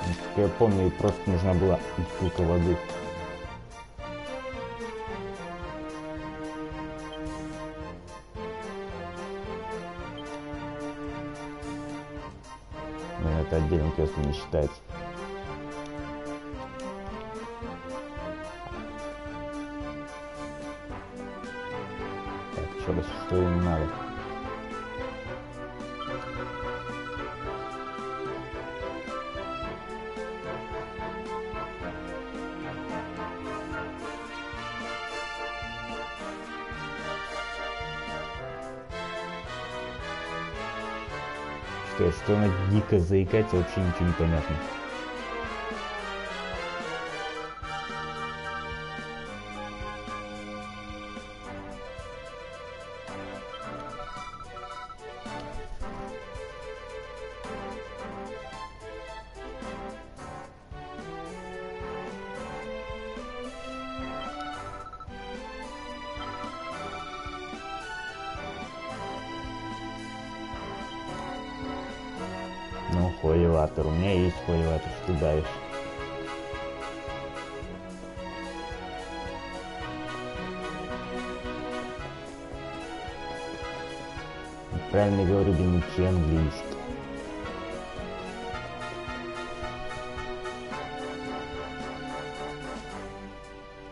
Насколько я помню, ей просто нужна была бутылка воды. Но это отдельным квестом не считается. Так, еще раз, что им надо? Что она дико заикается, вообще ничего не понятно. Ну, холиватор. У меня есть холиватор. Что ты давишь? Правильно говорю, не английский.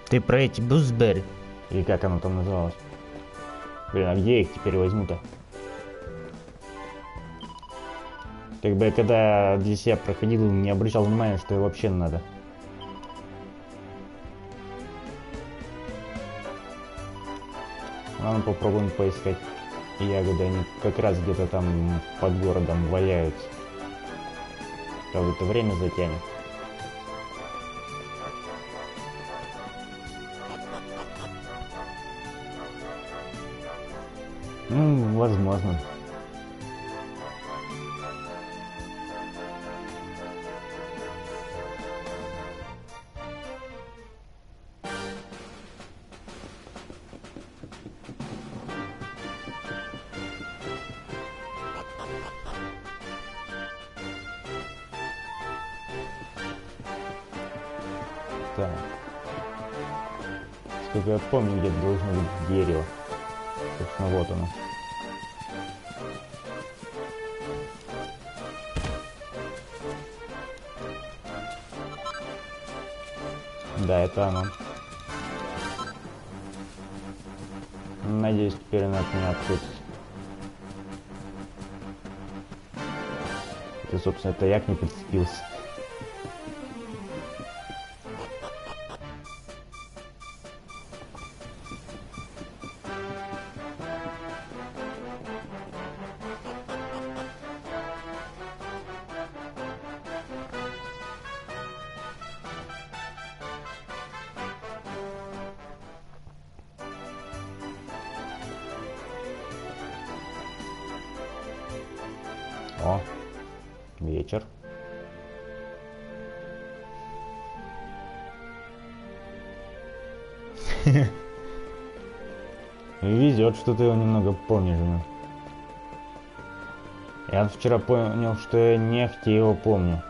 Ты про эти Бузберри? Или как оно там называлось? Блин, а где я их теперь возьму-то? Как бы я когда для себя проходил, не обращал внимания, что вообще надо. Ладно, попробуем поискать ягоды. Они как раз где-то там под городом валяются. Правда, это время затянет. Ну, возможно. Так. Сколько я помню, где должно быть дерево. Собственно, вот оно. Да, это оно. Надеюсь, теперь она от меня открутится. Это, собственно, это я к ней прицепился. О, вечер. Везет, что ты его немного помнишь. Я вчера понял, что я нехти его помню.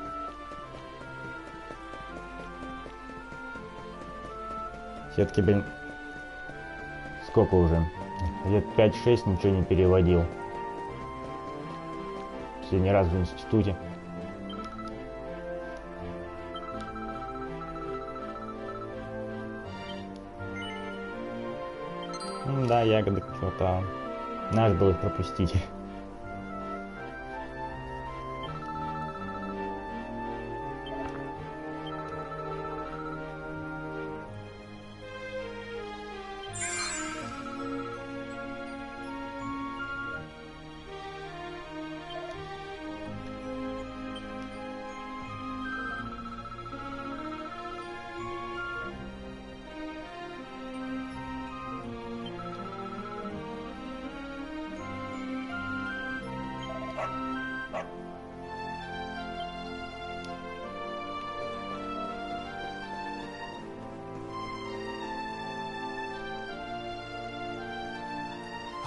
Все-таки, блин, сколько уже? Лет 5-6 ничего не переводил. Последний раз в институте. Да, ягоды что-то... Надо было их пропустить.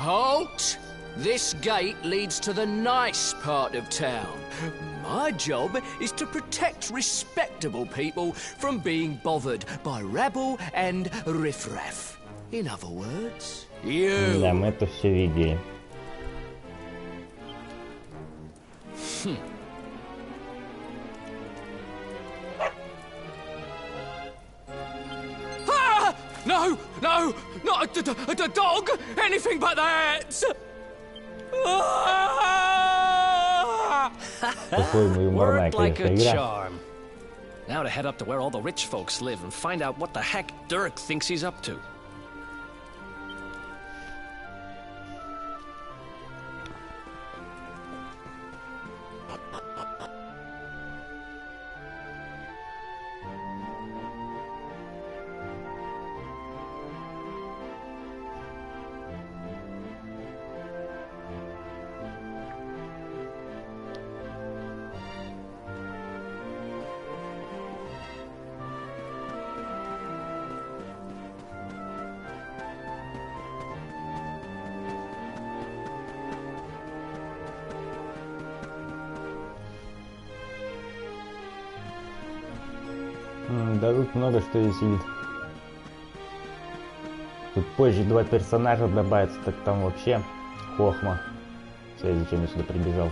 Halt! This gate leads to the nice part of town. My job is to protect respectable people from being bothered by rabble and riffraff. In other words, you. Да, мы это все видели. Ah! No, no, not a dog. Anything but that. По-своему юморная, Worked like конечно, a игра. charm. Now to head up to where all the rich folks live and find out what the heck Dirk thinks he's up to. Да тут много что здесь сидит. Тут позже два персонажа добавятся, так там вообще хохма. Все, зачем я сюда прибежал?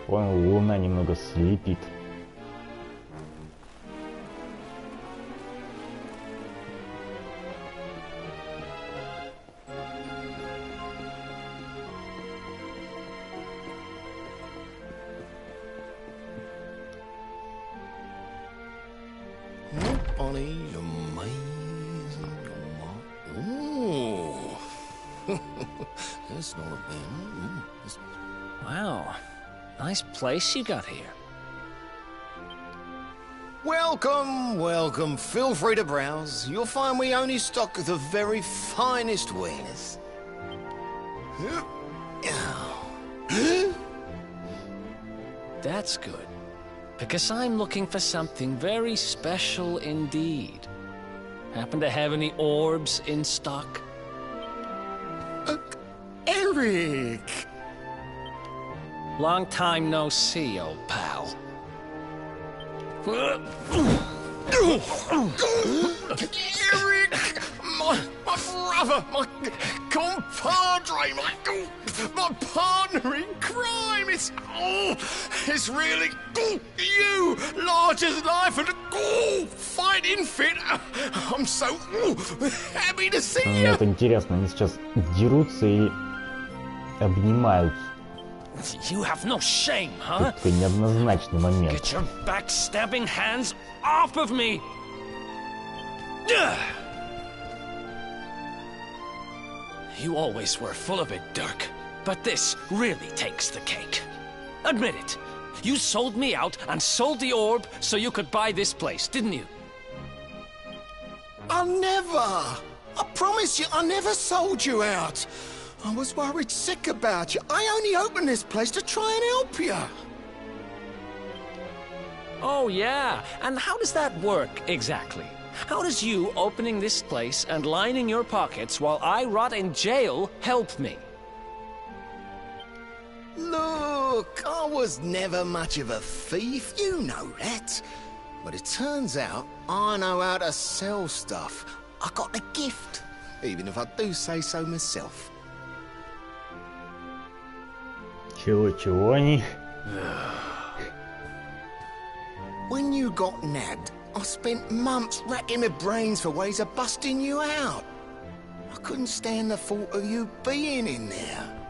Понял, луна немного слепит. Bonnie, amazing. Ooh. That's not a bad. Wow, nice place you got here. Welcome, welcome. Feel free to browse. You'll find we only stock the very finest wares. That's good, because I'm looking for something very special indeed. Happen to have any orbs in stock? Eric! Long time no see, old pal. Eric! My brother, my compadre, my partner in crime! It's really you, large as life and fighting fit. I'm so happy to see Мне you. это интересно, они сейчас дерутся или обнимаются? You have no shame, huh? Такой неоднозначный момент. Get your backstabbing hands off of me! You always were full of it, Dirk. But this really takes the cake. Admit it. You sold me out and sold the orb so you could buy this place, didn't you? I never! I promise you, I never sold you out. I was worried sick about you. I only opened this place to try and help you. Oh, yeah. And how does that work, exactly? How does you opening this place and lining your pockets while I rot in jail help me? Look, I was never much of a thief, you know that. But it turns out I know how to sell stuff. I got the gift, even if I do say so myself. Чего они? When you got nabbed, I spent months racking my brains for ways of busting you out. I couldn't stand the thought of you being in there.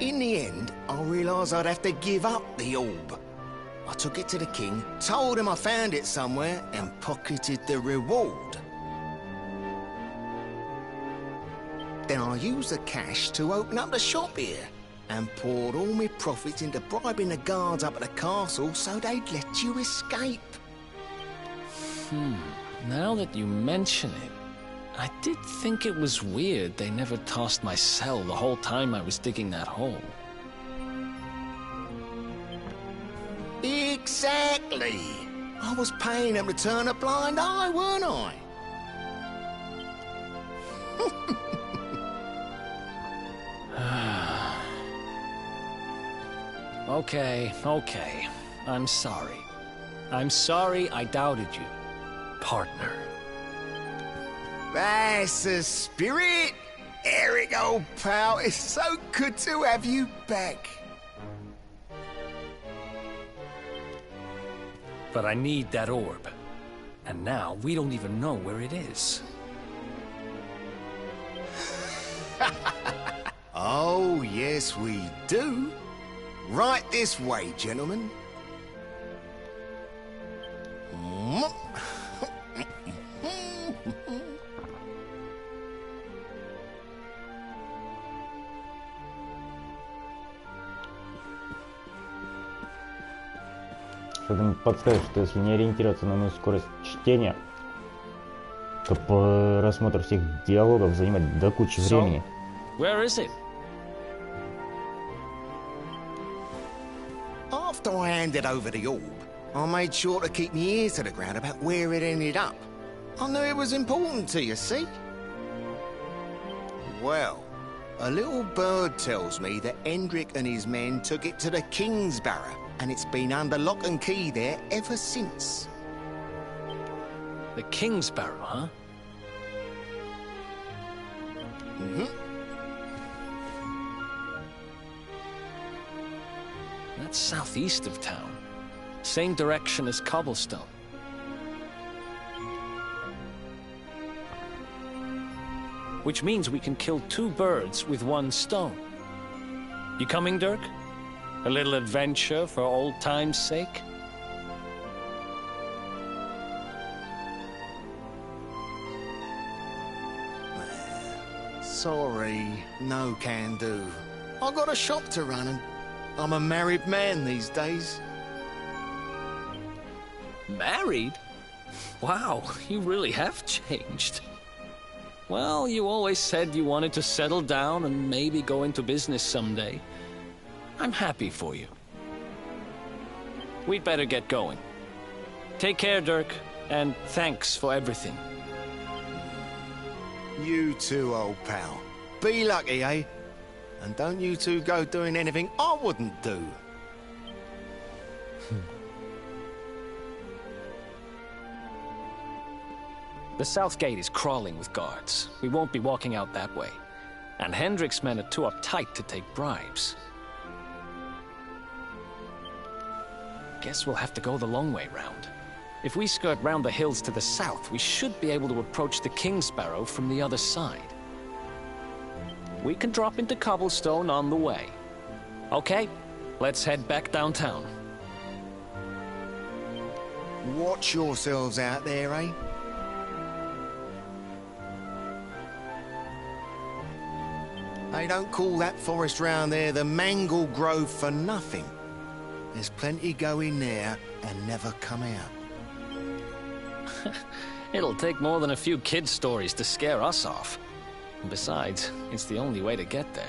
In the end, I realised I'd have to give up the orb. I took it to the king, told him I found it somewhere, and pocketed the reward. Then I used the cash to open up the shop here, and poured all my profits into bribing the guards up at the castle so they'd let you escape. Now that you mention it, I did think it was weird they never tossed my cell the whole time I was digging that hole. Exactly. I was paying them to turn a blind eye, weren't I? Okay. I'm sorry. I'm sorry I doubted you, partner. That's the spirit! Eric, old pal, it's so good to have you back. But I need that orb. And now we don't even know where it is. Oh, yes, we do. Right this way, gentlemen. Что-то мне подсказывает, что если не ориентироваться на мою скорость чтения, то просмотр всех диалогов занимает до кучи времени. Where is it? After I handed over the orb, I made sure to keep my ears to the ground about where it ended up. I knew it was important to you, see? Well, a little bird tells me that Hendrik and his men took it to the King's Barrow, and it's been under lock and key there ever since. The King's Barrow, huh? Mm-hmm. That's southeast of town. Same direction as Cobblestone. Which means we can kill two birds with one stone. You coming, Dirk? A little adventure for old time's sake? Sorry, no can do. I got a shop to run and I'm a married man these days. Married? Wow, you really have changed. Well, you always said you wanted to settle down and maybe go into business someday. I'm happy for you. We'd better get going. Take care, Dirk, and thanks for everything. You too, old pal. Be lucky, eh? And don't you two go doing anything I wouldn't do. The south gate is crawling with guards. We won't be walking out that way. And Hendrik's men are too uptight to take bribes. Guess we'll have to go the long way round. If we skirt round the hills to the south, we should be able to approach the King's Barrow from the other side. We can drop into Cobblestone on the way. Okay, let's head back downtown. Watch yourselves out there, eh? They don't call that forest round there the Mangle Grove for nothing. There's plenty go in there and never come out. It'll take more than a few kid stories to scare us off. And besides, it's the only way to get there.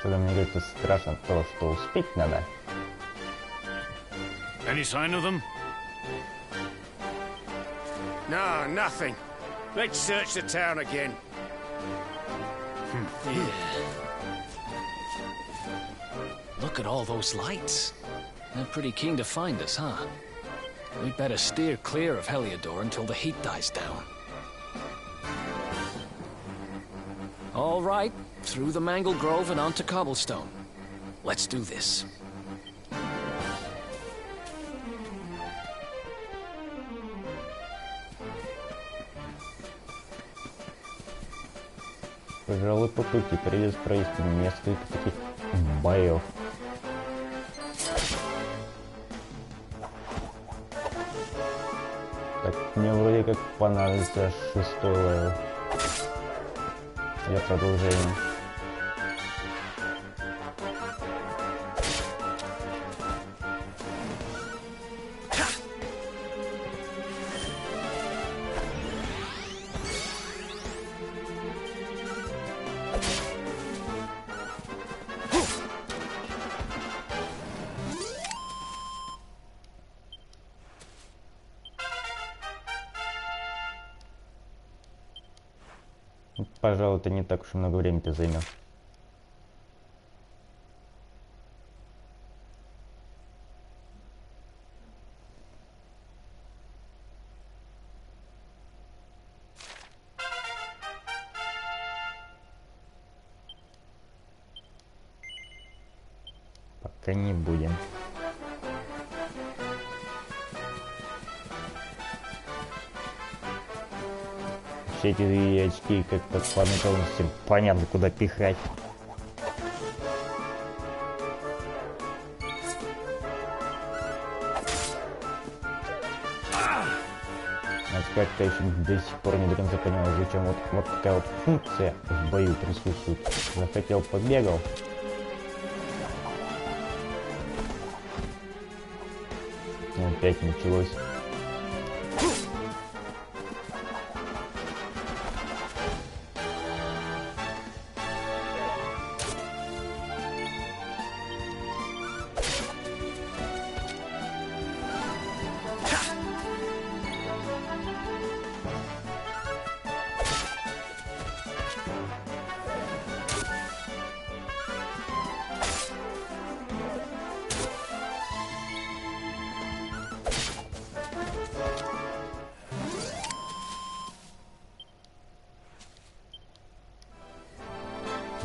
Что-то мне говорится страшно то, что успеть надо. Any sign of them? No, nothing. Let's search the town again. Look at all those lights. They're pretty keen to find us, huh? We'd better steer clear of Heliodor until the heat dies down. All right, through the Mangle Grove and onto Cobblestone. Let's do this. Пожалуй, по пути придется провести несколько таких боев. Так, мне вроде как понадобится 6-й левел для продолжения. Пожалуй, это не так уж и много времени-то займет. Пока не будем. Все эти очки как-то по готовности понятно, куда пихать. Как-то еще до сих пор не до конца понимаю, зачем вот такая вот функция в бою присутствует. Захотел, побегал. И опять началось.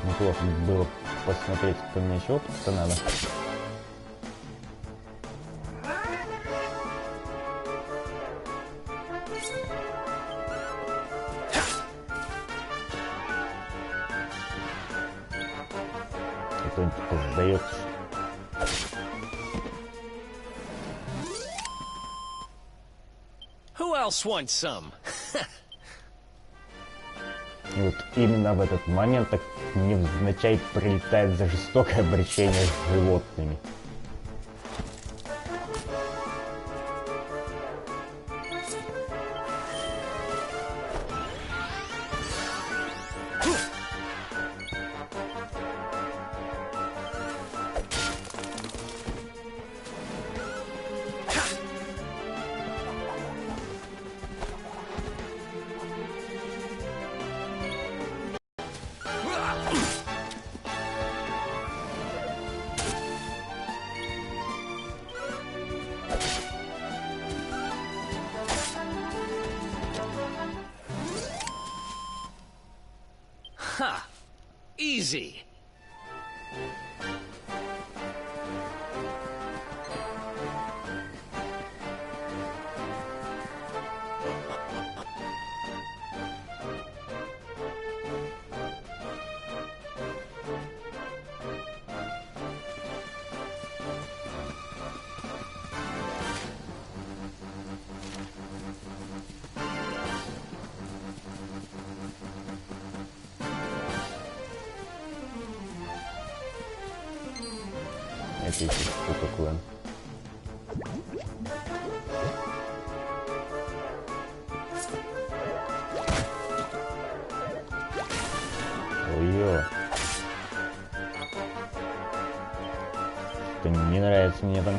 Неплохо было посмотреть, кто мне еще опыта надо. Кто-нибудь сдается. Who else wants some? И вот именно в этот момент так невзначай прилетает за жестокое обращение с животными. Ha! Easy! Это еще что такое? Ой-ё. что-то не нравится мне там.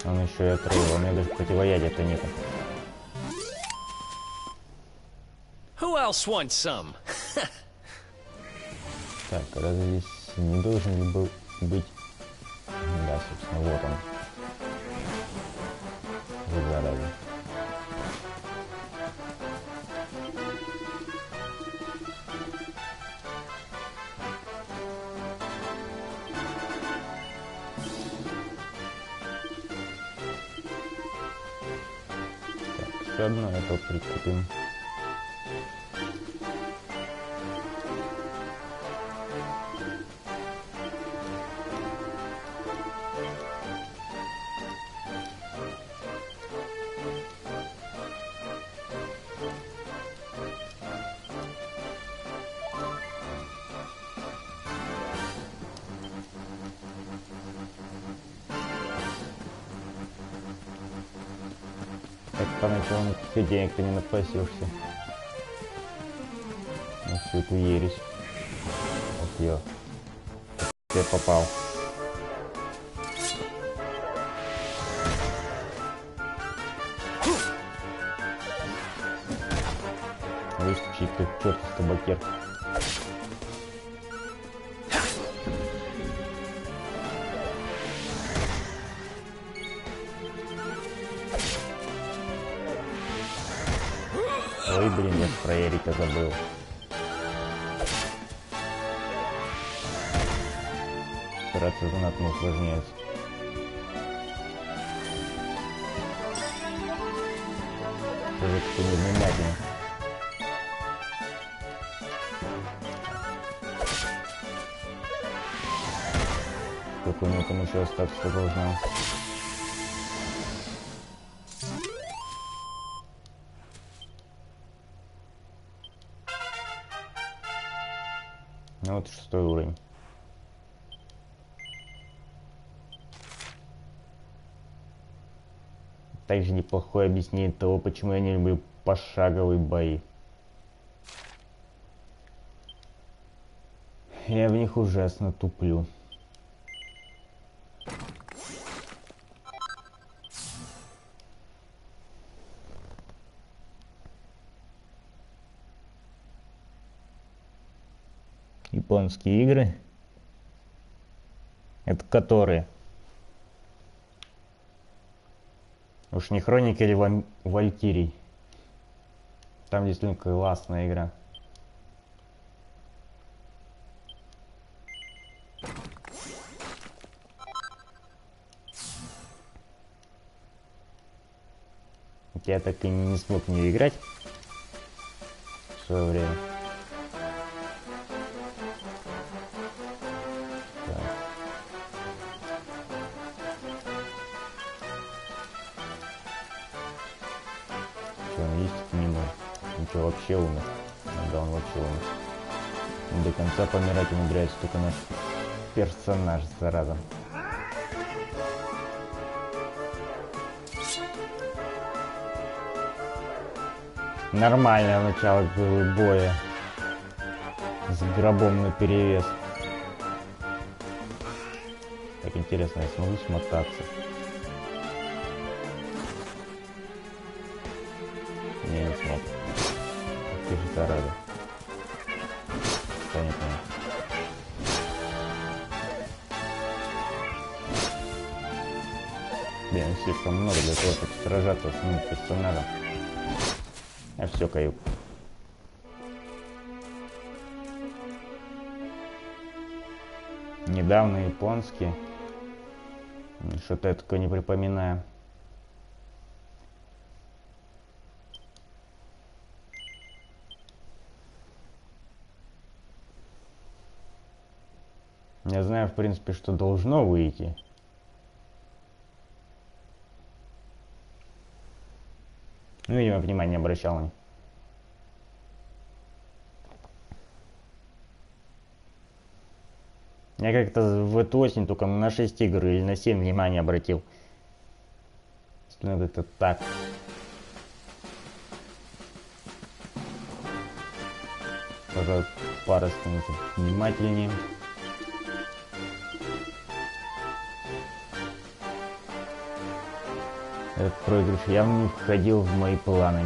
Он еще и отрывал, у меня даже противоядия-то нету. Who else wants some? Так, разве здесь не должен ли был быть... Да, собственно, вот он. Зараза. Так, одно это прикупим. Поначалу на таких денег ты не напасешься. На всю эту ересь. Вот я. Я попал. Выстучить как черт из табакерки. Ой, блин, я про Эрика забыл. Операция знатно усложняется. Тоже кто невнимательный. Сколько у него там еще остаться должно. Ну вот 6-й уровень. Также неплохое объяснение того, почему я не люблю пошаговые бои. Я в них ужасно туплю. Японские игры. Это которые? Уж не Хроники или Валькирий. Там действительно классная игра. Я так и не смог в нее играть в свое время. Ничего, вообще умер. Да, он вообще умер. Он до конца помирать умудряется только наш персонаж, зараза. Нормальное начало боя. С гробом наперевес. Так интересно, я смогу смотаться? Не смог. Ты же зараза. Понятно. Блин, слишком много для того, чтобы сражаться с моим персонажем. Я все каю. Недавно японский. Что-то я такое не припоминаю. Я знаю, в принципе, что должно выйти. Ну, видимо, внимания не обращал на них. Я как-то в эту осень только на 6 игр или на 7 внимания обратил. Ну, это так. Пожалуй, пара становится внимательнее. Этот проигрыш явно не входил в мои планы.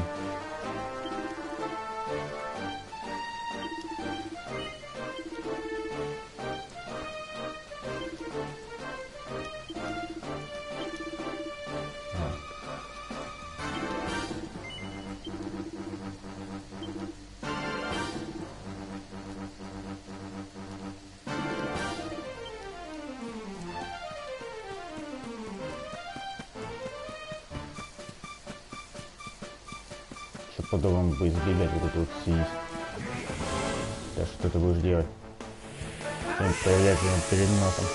Подобно бы избегать вот эту вот систь. Да что ты будешь делать? Он появляется перед носом.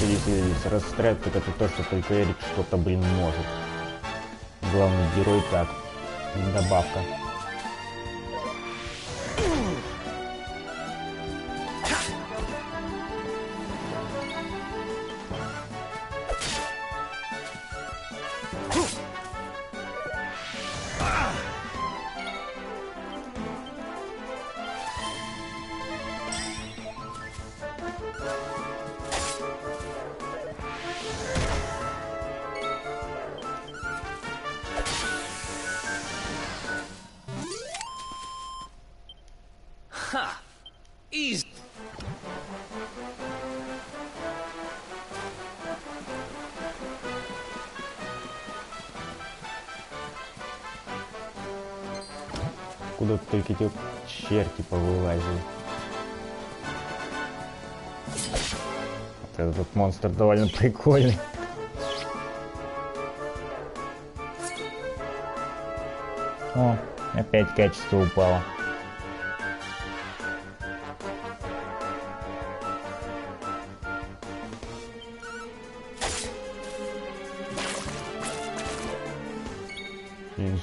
Если здесь расстрелять, так это то, что только Эрик что-то, блин, может. Главный герой так. Добавка. Ха! Easy. Куда только эти вот черти повылазили. Вот этот монстр довольно прикольный. О, опять качество упало.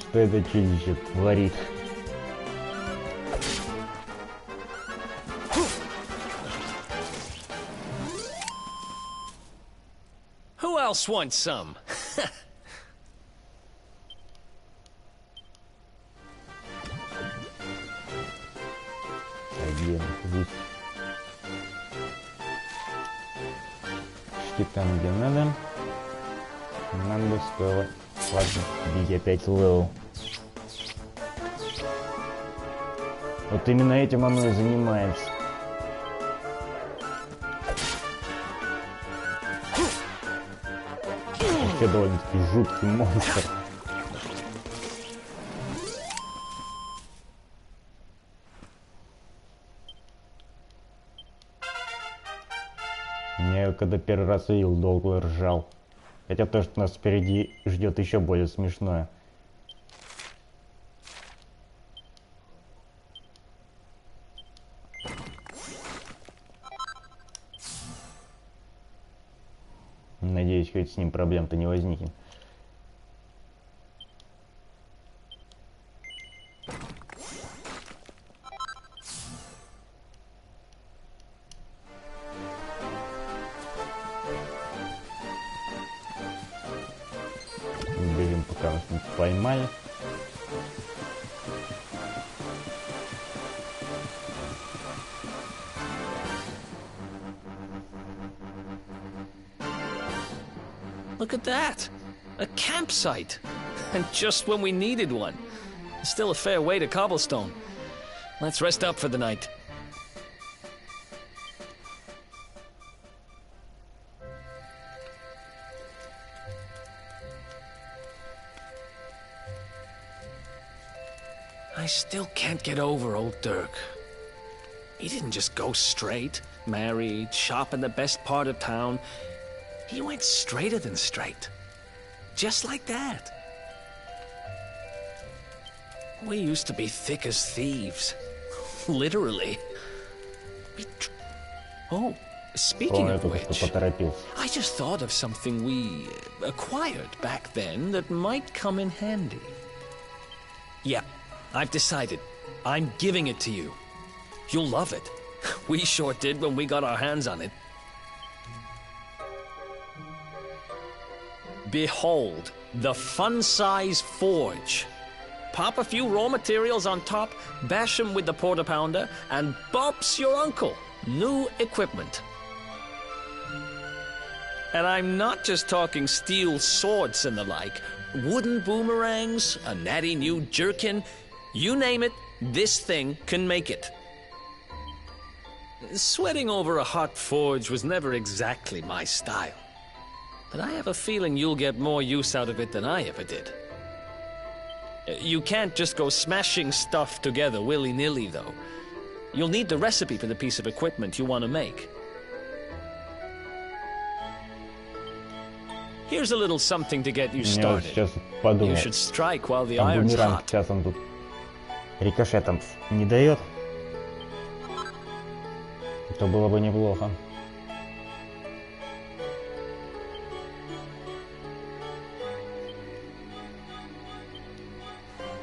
Что это чудище творит? Who else wants some? Один, почти там, где надо. Надо стоило. Ладно, бить опять левел. Вот именно этим оно и занимается. Вообще довольно-таки жуткий монстр. Я его когда первый раз увидел, долго ржал. Хотя то, что нас впереди ждет, еще более смешное. Надеюсь, хоть с ним проблем-то не возникнет. Бежим, пока нас не поймали. Look at that! A campsite! And just when we needed one. Still a fair way to Cobblestone. Let's rest up for the night. I still can't get over old Dirk. He didn't just go straight, married, shop in the best part of town. He went straighter than straight. Just like that. We used to be thick as thieves. Literally. Oh, Speaking of which, поторопился. I just thought of something we acquired back then that might come in handy. Yeah, I've decided. I'm giving it to you. You'll love it. We sure did when we got our hands on it. Behold, the fun-size forge. Pop a few raw materials on top, bash them with the porta-pounder, and bumps your uncle. New equipment. And I'm not just talking steel swords and the like. Wooden boomerangs, a natty new jerkin. You name it, this thing can make it. Sweating over a hot forge was never exactly my style. But I have a feeling you'll get more use out of it than I ever did. You can't just go smashing stuff together willy-nilly, though. You'll need the recipe for the piece of equipment you want to make. Here's a little something to get you started. You should strike while the iron's hot. Сейчас он тут рикошетом не дает. То было бы неплохо.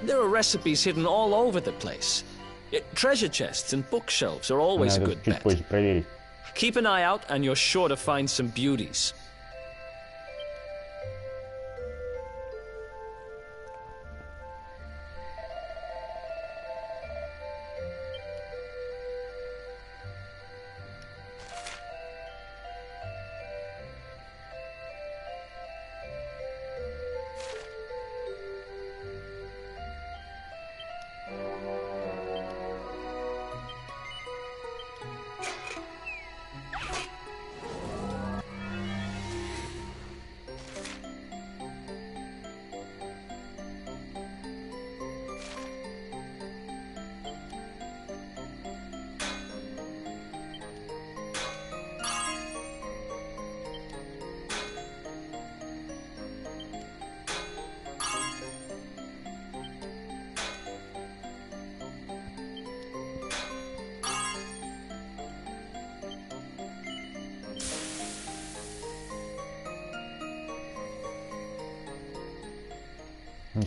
There are recipes hidden all over the place. Treasure chests and bookshelves are always a good bet. Keep an eye out and you're sure to find some beauties.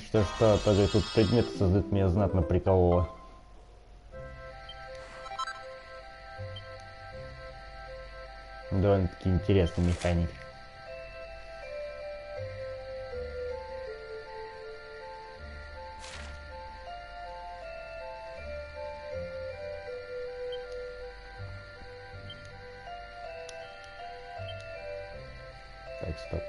Что также тут предмет создает меня знатно прикололо. Довольно-таки интересный механик. Так, стоп.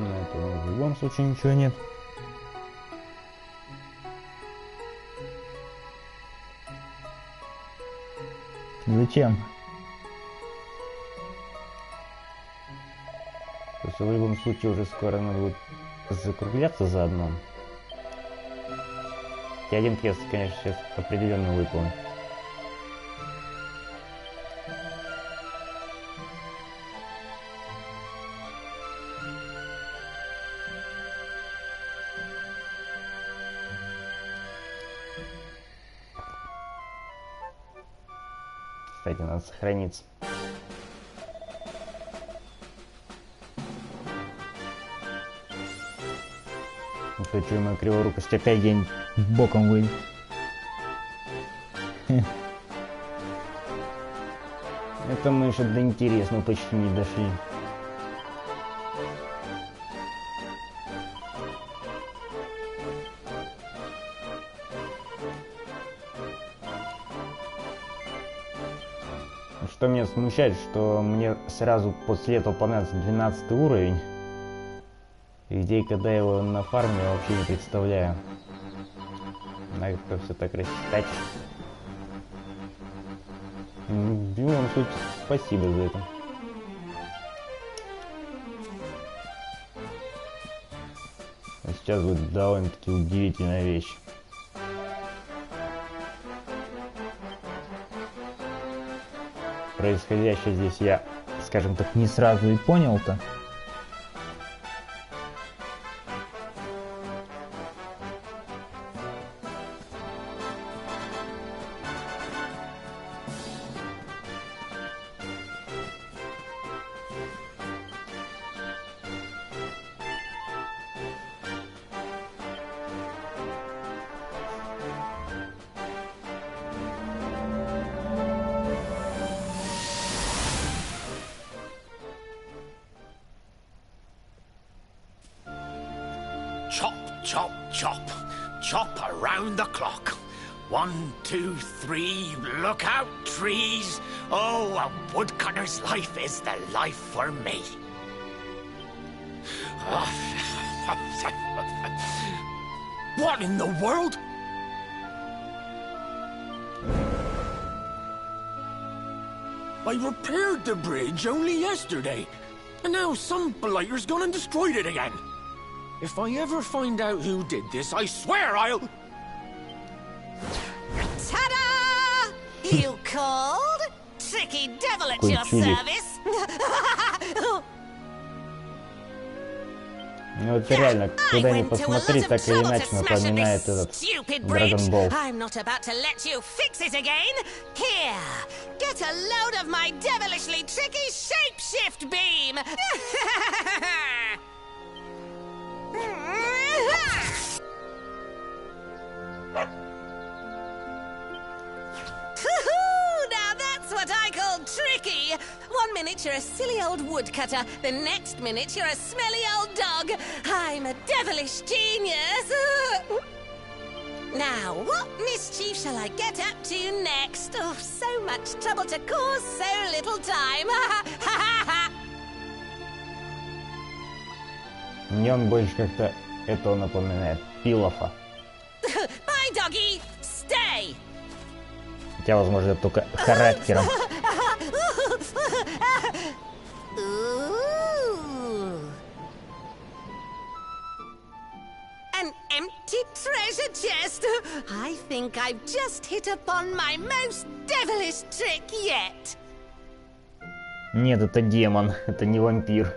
В любом случае ничего нет. Зачем? Потому что в любом случае уже скоро надо будет закругляться заодно. И один квест, конечно, сейчас определенно выполнен. Кстати, надо сохраниться. Хочу мою криворукость опять где-нибудь боком выйдет. Это мы еще до интересного почти не дошли. Что меня смущает, что мне сразу после этого понадобится 12 уровень. И где и когда я его на фарме, я вообще не представляю. Надо как все так рассчитать. Вам тут спасибо за это. А сейчас будет довольно-таки удивительная вещь. Происходящее здесь я, скажем так, не сразу и понял-то. Chop, chop, chop. Chop around the clock. 1, 2, 3, look out, trees. Oh, a woodcutter's life is the life for me. What in the world? I repaired the bridge only yesterday, and now some blighter's gone and destroyed it again. If I ever find out who did this, I swear I'll... Ta-da! You called? Tricky devil at your service. Ну это реально, куда ни посмотри, так или иначе напоминает этот Dragon Ball. I'm not about to let you fix it again. Here, get a load of my devilishly tricky shapeshift beam. Now that's what I call tricky. 1 minute you're a silly old woodcutter, the next minute you're a smelly old dog. I'm a devilish genius. Now, what mischief shall I get up to next? Oh, so much trouble to cause so little time. Мне он больше как-то этого напоминает. Пилофа. Bye, doggy. Stay. Хотя, возможно, это только характером. An empty treasure chest. I think I've just hit upon my most devilish trick yet. Нет, это демон, это не вампир.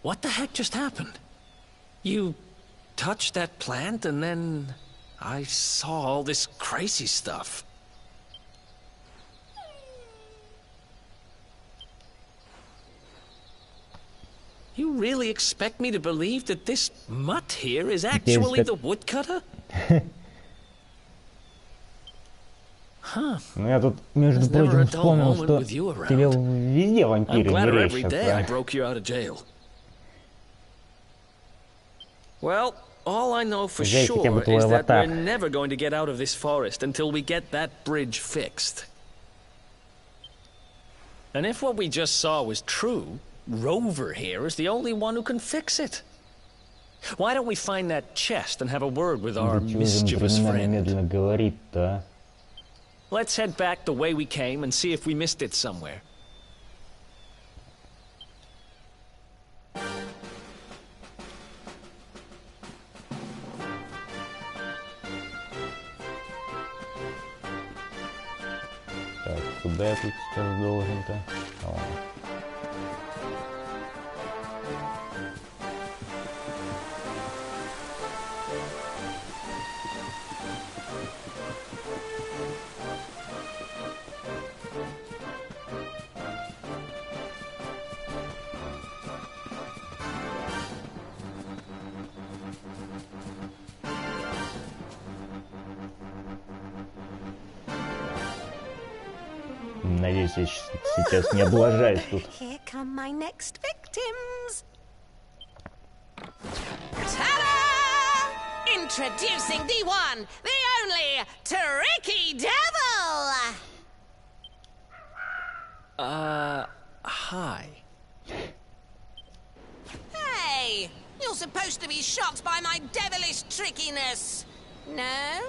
What the heck just happened? You touched that plant and then I saw all this crazy stuff. You really expect me to believe that this mutt here is actually the woodcutter? Ну я тут, между прочим, вспомнил, что тебе везде вампиры мерещатся. Well, all I know for sure is that we're never going to get out of this forest until we get that bridge fixed. And if what we just saw was true, Rover here is the only one who can fix it. Why don't we find that chest and have a word with our mischievous friend? Let's head back the way we came and see if we missed it somewhere. Так, куда я тут сейчас должен-то? Надеюсь, я сейчас не облажаюсь тут. Here come my next victims. Ta-da! Introducing the one, the only, Tricky Devil! Hi. Hey, you're supposed to be shocked by my devilish trickiness. No?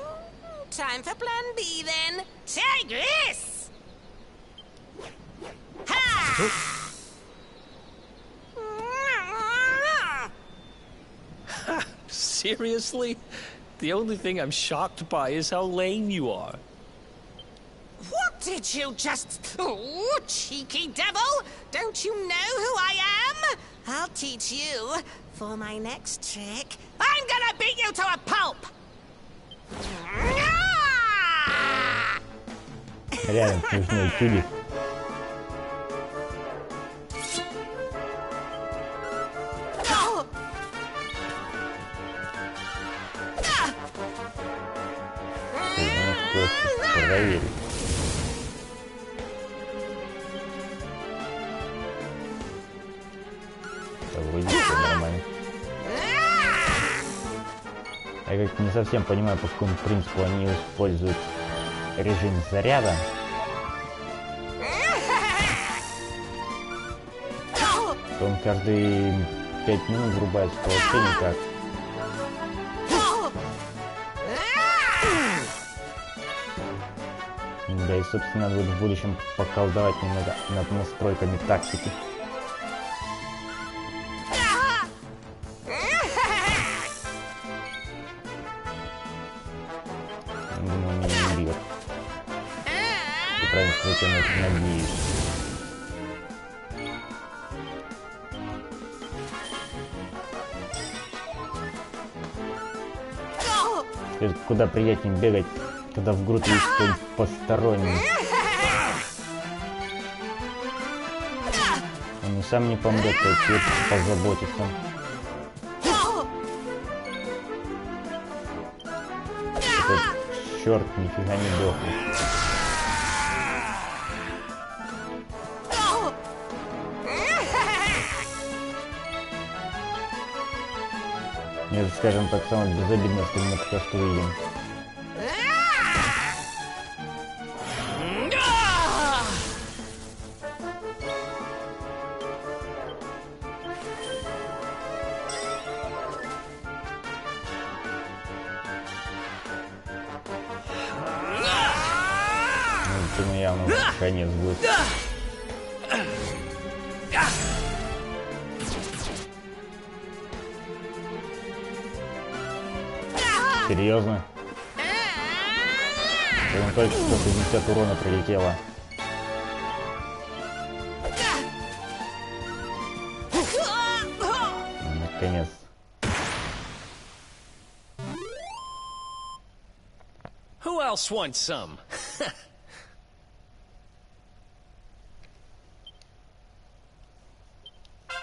Time for plan B then. Take this! Ha! Seriously? The only thing I'm shocked by is how lame you are. What did you just... Oh, cheeky devil! Don't you know who I am? I'll teach you. For my next trick, I'm gonna beat you to a pulp! Реально смешной чудик. Проверить. Да, вроде все нормально. Я как не совсем понимаю, по какому принципу они используют режим заряда. Он каждые 5 минут врубается, то вообще никак. Да и, собственно, надо будет в будущем поколдовать немного над настройками тактики. Думаю, он меня не убьет. И правильно сказать, я на это надеюсь. Это куда приятнее бегать, когда в грудь есть кто-нибудь посторонний. Он и сам не помрет, то есть позаботиться. Этот черт нифига не дохнет. Это, скажем так, самое безобидное, что мы пока что видим. Ну, явно конец будет. Серьезно? Прям только что 50 урона прилетело. Наконец. Who else wants some?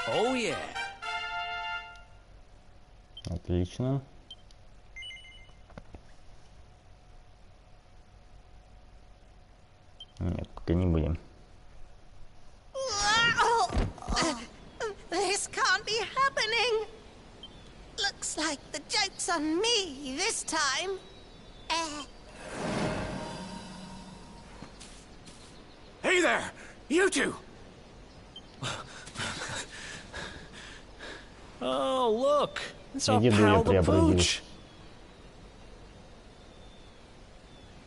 Oh yeah. Отлично. Нет, пока не будем. This can't be happening. Looks like the joke's on me this time. Hey there, you two! Oh, look! It's our Иди, pal дуя, the Pooch.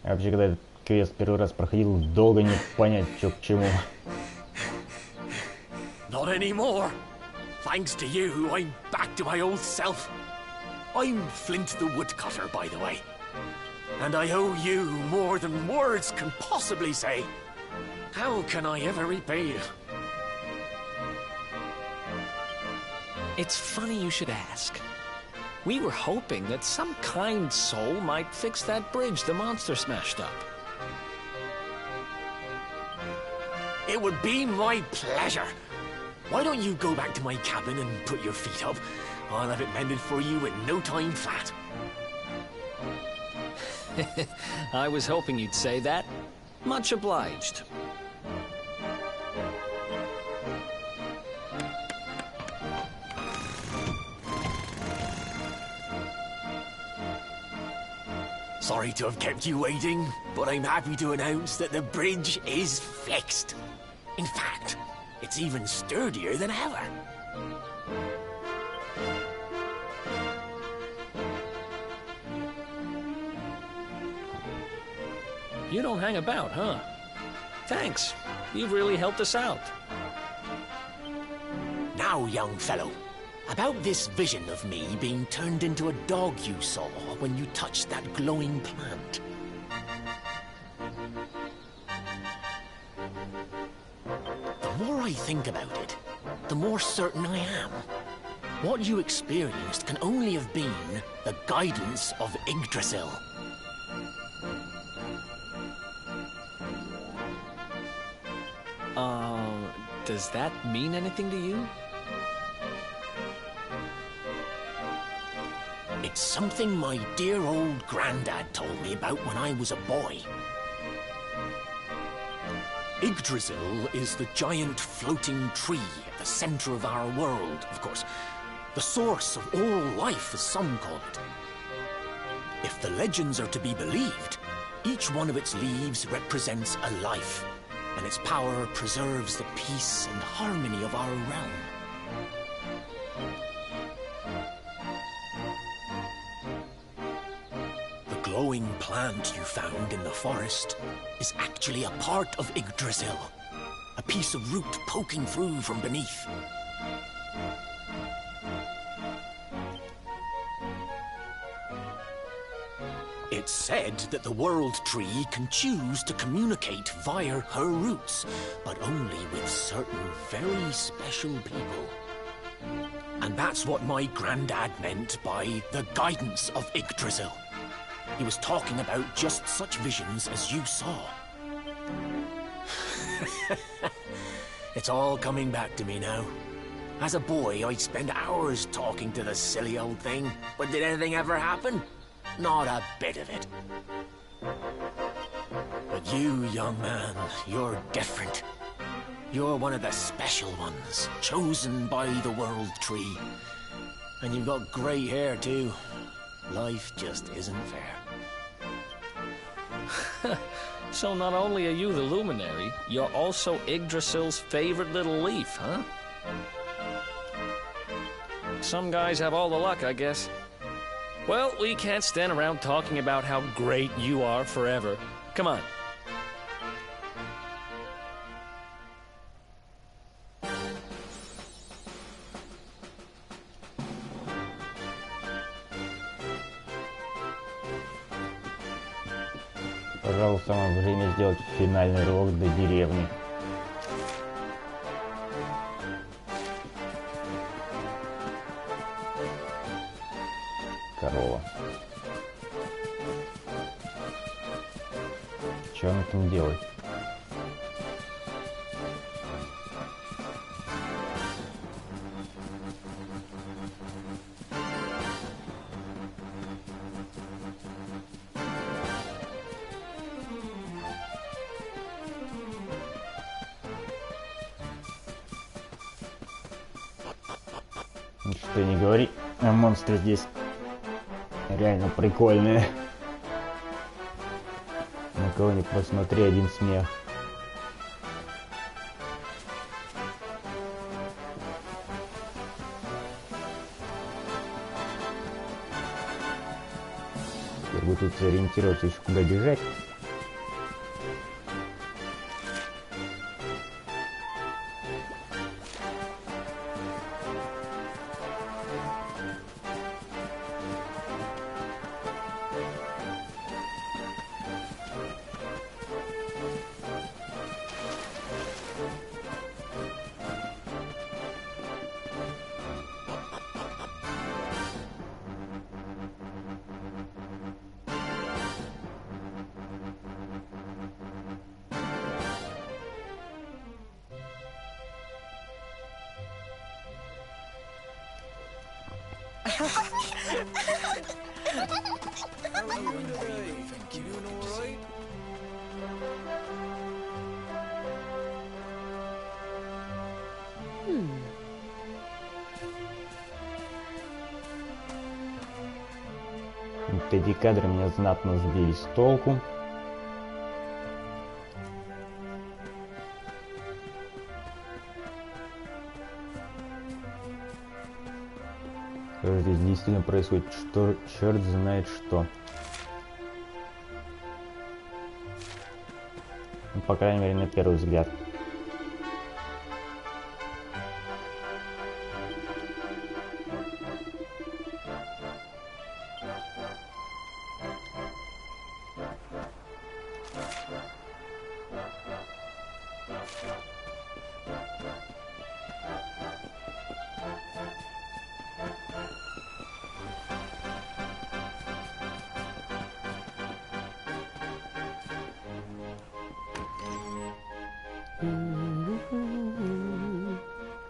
Я вообще, когда этот квест первый раз проходил, долго не понять, что к чему. Not anymore. Thanks to you, I'm back to my old self. I'm Flint the Woodcutter, by the way. And I owe you more than words can possibly say. How can I ever repay you? It's funny you should ask. We were hoping that some kind soul might fix that bridge the monster smashed up. It would be my pleasure. Why don't you go back to my cabin and put your feet up? I'll have it mended for you in no time flat. I was hoping you'd say that. Much obliged. Sorry to have kept you waiting, but I'm happy to announce that the bridge is fixed. In fact, it's even sturdier than ever. You don't hang about, huh? Thanks. You've really helped us out. Now, young fellow, about this vision of me being turned into a dog you saw when you touched that glowing plant. The more I think about it, the more certain I am. What you experienced can only have been the guidance of Yggdrasil. Does that mean anything to you? It's something my dear old granddad told me about when I was a boy. Yggdrasil is the giant floating tree at the center of our world, of course. The source of all life, as some call it. If the legends are to be believed, each one of its leaves represents a life, and its power preserves the peace and harmony of our realm. The glowing plant you found in the forest is actually a part of Yggdrasil, a piece of root poking through from beneath. It's said that the World Tree can choose to communicate via her roots, but only with certain very special people. And that's what my granddad meant by the guidance of Yggdrasil. He was talking about just such visions as you saw. It's all coming back to me now. As a boy, I'd spend hours talking to the silly old thing, but did anything ever happen? Not a bit of it. But you, young man, you're different. You're one of the special ones, chosen by the World Tree. And you've got great hair, too. Life just isn't fair. So not only are you the luminary, you're also Yggdrasil's favorite little leaf, huh? Some guys have all the luck, I guess. Well, we can't stand around talking about how great you are forever. Come on. Пожалуй, самое время сделать финальный рывок до деревни. Корова. Что она там делает? Что не говори, а монстры здесь реально прикольные. На кого ни посмотри, один смех. Теперь бы тут сориентироваться еще куда бежать. Эти кадры меня знатно сбили с толку. Здесь действительно происходит что, черт знает что. Ну, по крайней мере, на первый взгляд.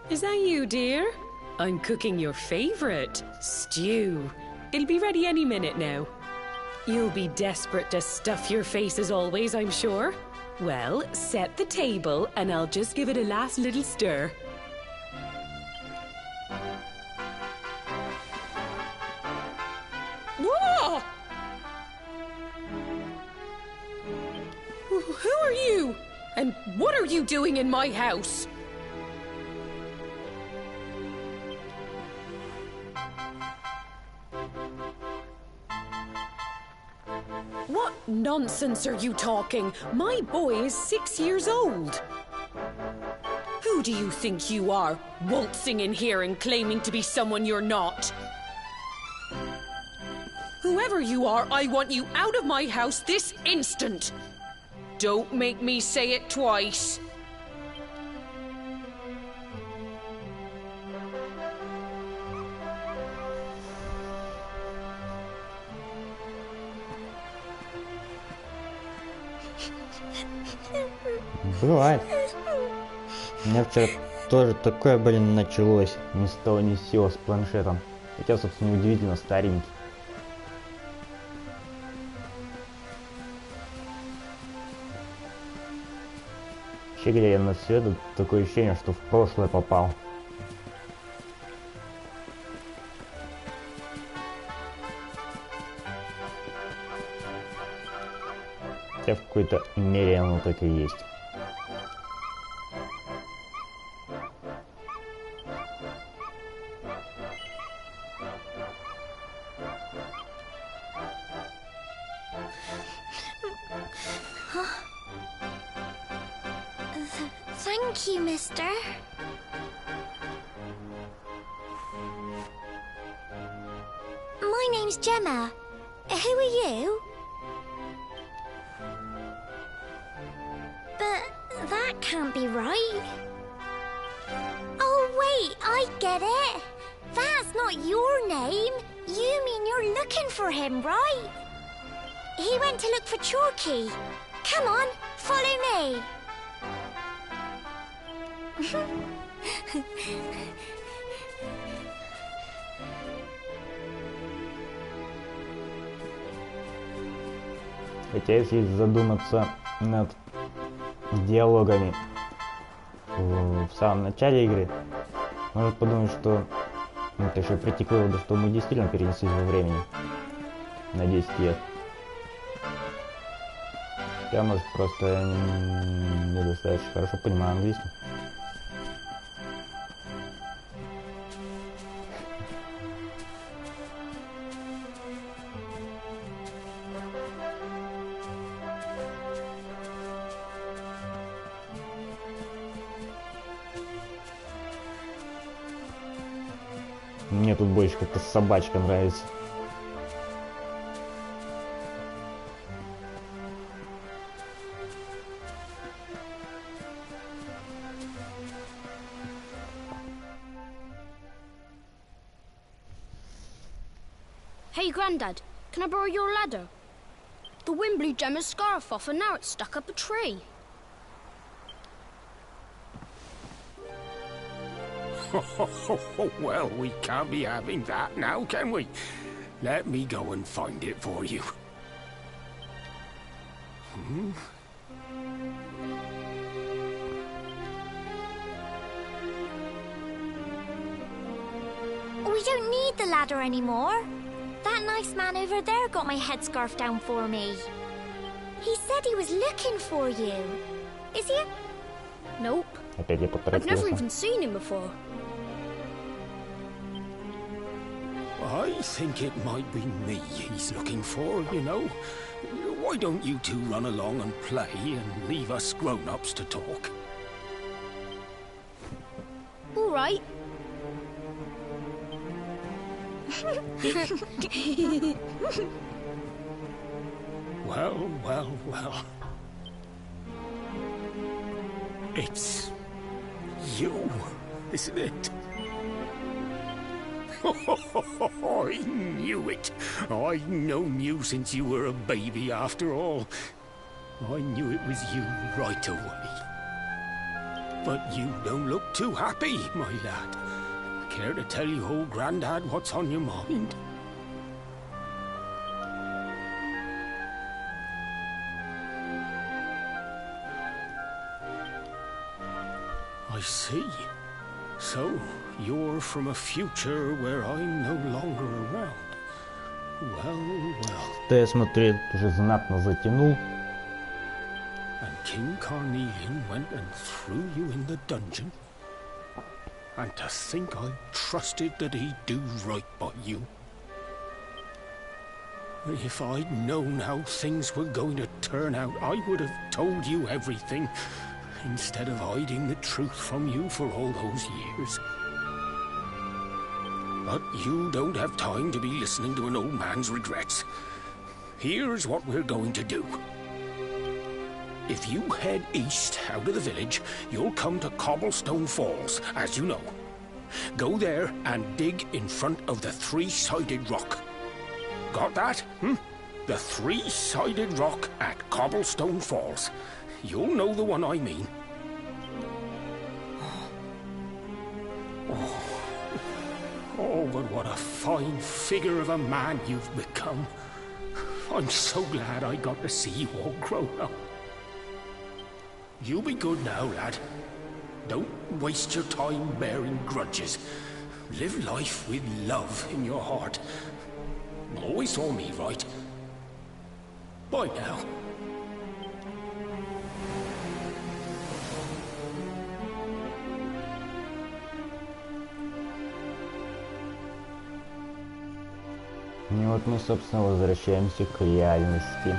Is that you, dear? I'm cooking your favorite, stew. It'll be ready any minute now. You'll be desperate to stuff your face as always, I'm sure. Well, set the table and I'll just give it a last little stir. Whoa! Who are you? And what are you doing in my house? What nonsense are you talking? My boy is 6 years old. Who do you think you are, waltzing in here and claiming to be someone you're not? Whoever you are, I want you out of my house this instant. Don't make me say it twice. Бывает. У меня вчера тоже такое, блин, началось. Ни с того ни с сего с планшетом. Хотя, собственно, неудивительно, старенький. Вообще, глядя на все это, такое ощущение, что в прошлое попал. Хотя в какой-то мере оно так и есть. Thank you, mister. My name's Gemma. Who are you? But that can't be right. Oh, wait, I get it. That's not your name. You mean you're looking for him, right? He went to look for Chalky. Come on, follow me. Хотя, если задуматься над диалогами в самом начале игры, можно подумать, что это еще прийти к выводу, что мы действительно перенеслись во времени на 10 лет. Я, может, просто недостаточно хорошо понимаю английский. Мне тут больше как-то собачка нравится. Hey, Grandad, can I borrow your ladder? The wind blew Gemma's scarf off and now it's stuck up a tree. Well, we can't be having that now, can we? Let me go and find it for you. We don't need the ladder anymore. That nice man over there got my headscarf down for me. He said he was looking for you. Is he? Nope. Опять я I've never поторопился. even seen him before. I think it might be me he's looking for, you know. Why don't you two run along and play and leave us grown-ups to talk? All right. Well, well, well. It's you, isn't it? I knew it. I've known you since you were a baby, after all. I knew it was you right away. But you don't look too happy, my lad. Care to tell your old Grandad what's on your mind? I see. So, you're from a future where I'm no longer around. Well, well. Да, я смотрю, я уже знатно затянул. And King Carnelian went and threw you in the dungeon? And to think I trusted that he'd do right by you. If I'd known how things were going to turn out, I would have told you everything, instead of hiding the truth from you for all those years. But you don't have time to be listening to an old man's regrets. Here's what we're going to do. If you head east out of the village, you'll come to Cobblestone Falls, as you know. Go there and dig in front of the three-sided rock. Got that? The three-sided rock at Cobblestone Falls. You'll know the one I mean. Oh, but what a fine figure of a man you've become. I'm so glad I got to see you all grow up. You be good now, lad. Don't waste your time bearing grudges. Live life with love in your heart. Always saw me right. Bye now. И вот мы, собственно, возвращаемся к реальности.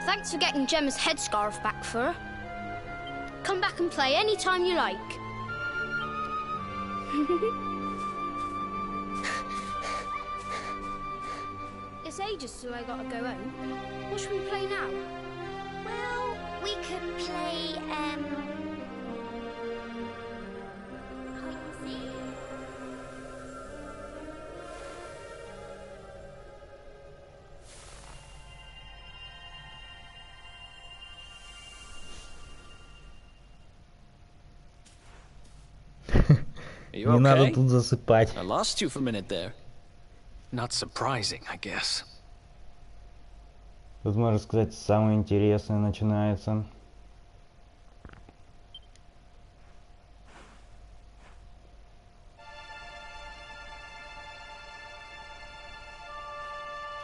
Thanks for getting Gemma's headscarf back for her. Come back and play any time you like. It's ages till I gotta go home. What should we play now? Well, we could play, You Не надо okay? тут засыпать. I lost you for a minute there. Not surprising, I guess. Тут, можно сказать, самое интересное начинается.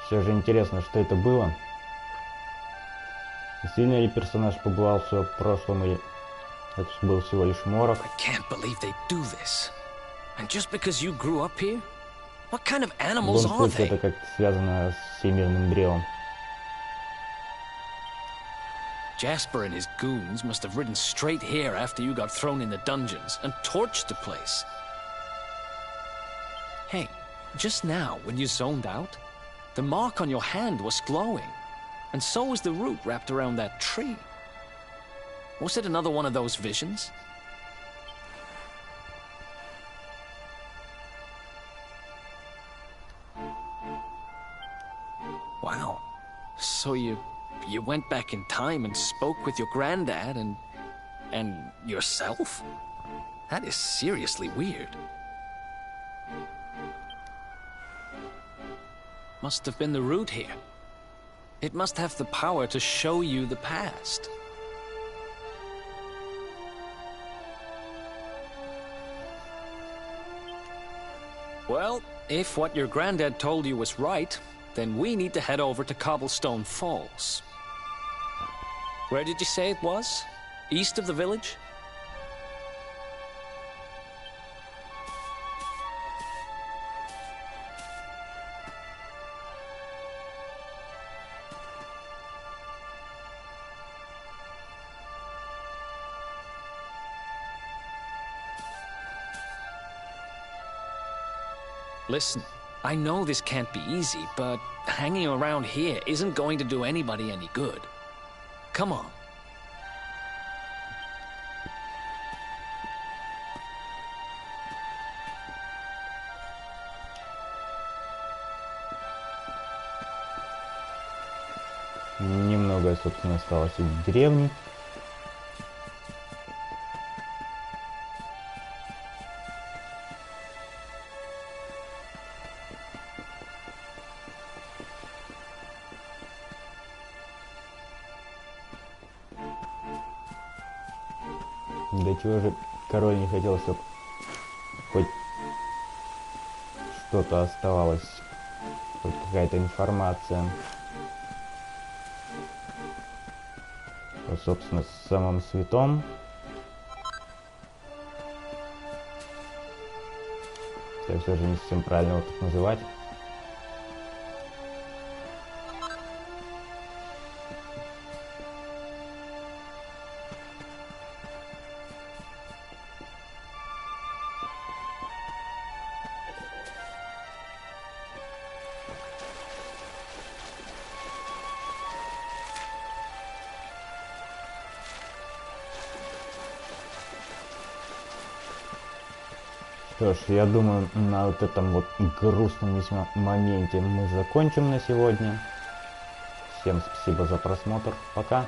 Все же интересно, что это было. Сильно ли персонаж побывал в своем прошлом, или это был всего лишь морок? I can't believe they do this. And just because you grew up here? What kind of В animals любом are случае, это they? как-то связано с всемирным древом. Jasper and his goons must have ridden straight here after you got thrown in the dungeons and torched the place. Hey, just now, when you zoned out, The mark on your hand was glowing, and so was the root wrapped around that tree. Was it another one of those visions? Wow. So you went back in time and spoke with your granddad and yourself? That is seriously weird. Must have been the root here. It must have the power to show you the past. Well, if what your granddad told you was right, then we need to head over to Cobblestone Falls. Where did you say it was? East of the village? Listen, I know this can't be easy, but hanging around here isn't going to do anybody any good. Come on. Немного, собственно, осталось в деревне. До чего же король не хотел, чтобы хоть что-то оставалось, хоть какая-то информация о, собственно, самом святом. Это все же не совсем правильно его так называть. Что ж, я думаю, на вот этом вот грустном весьма моменте мы закончим на сегодня. Всем спасибо за просмотр. Пока.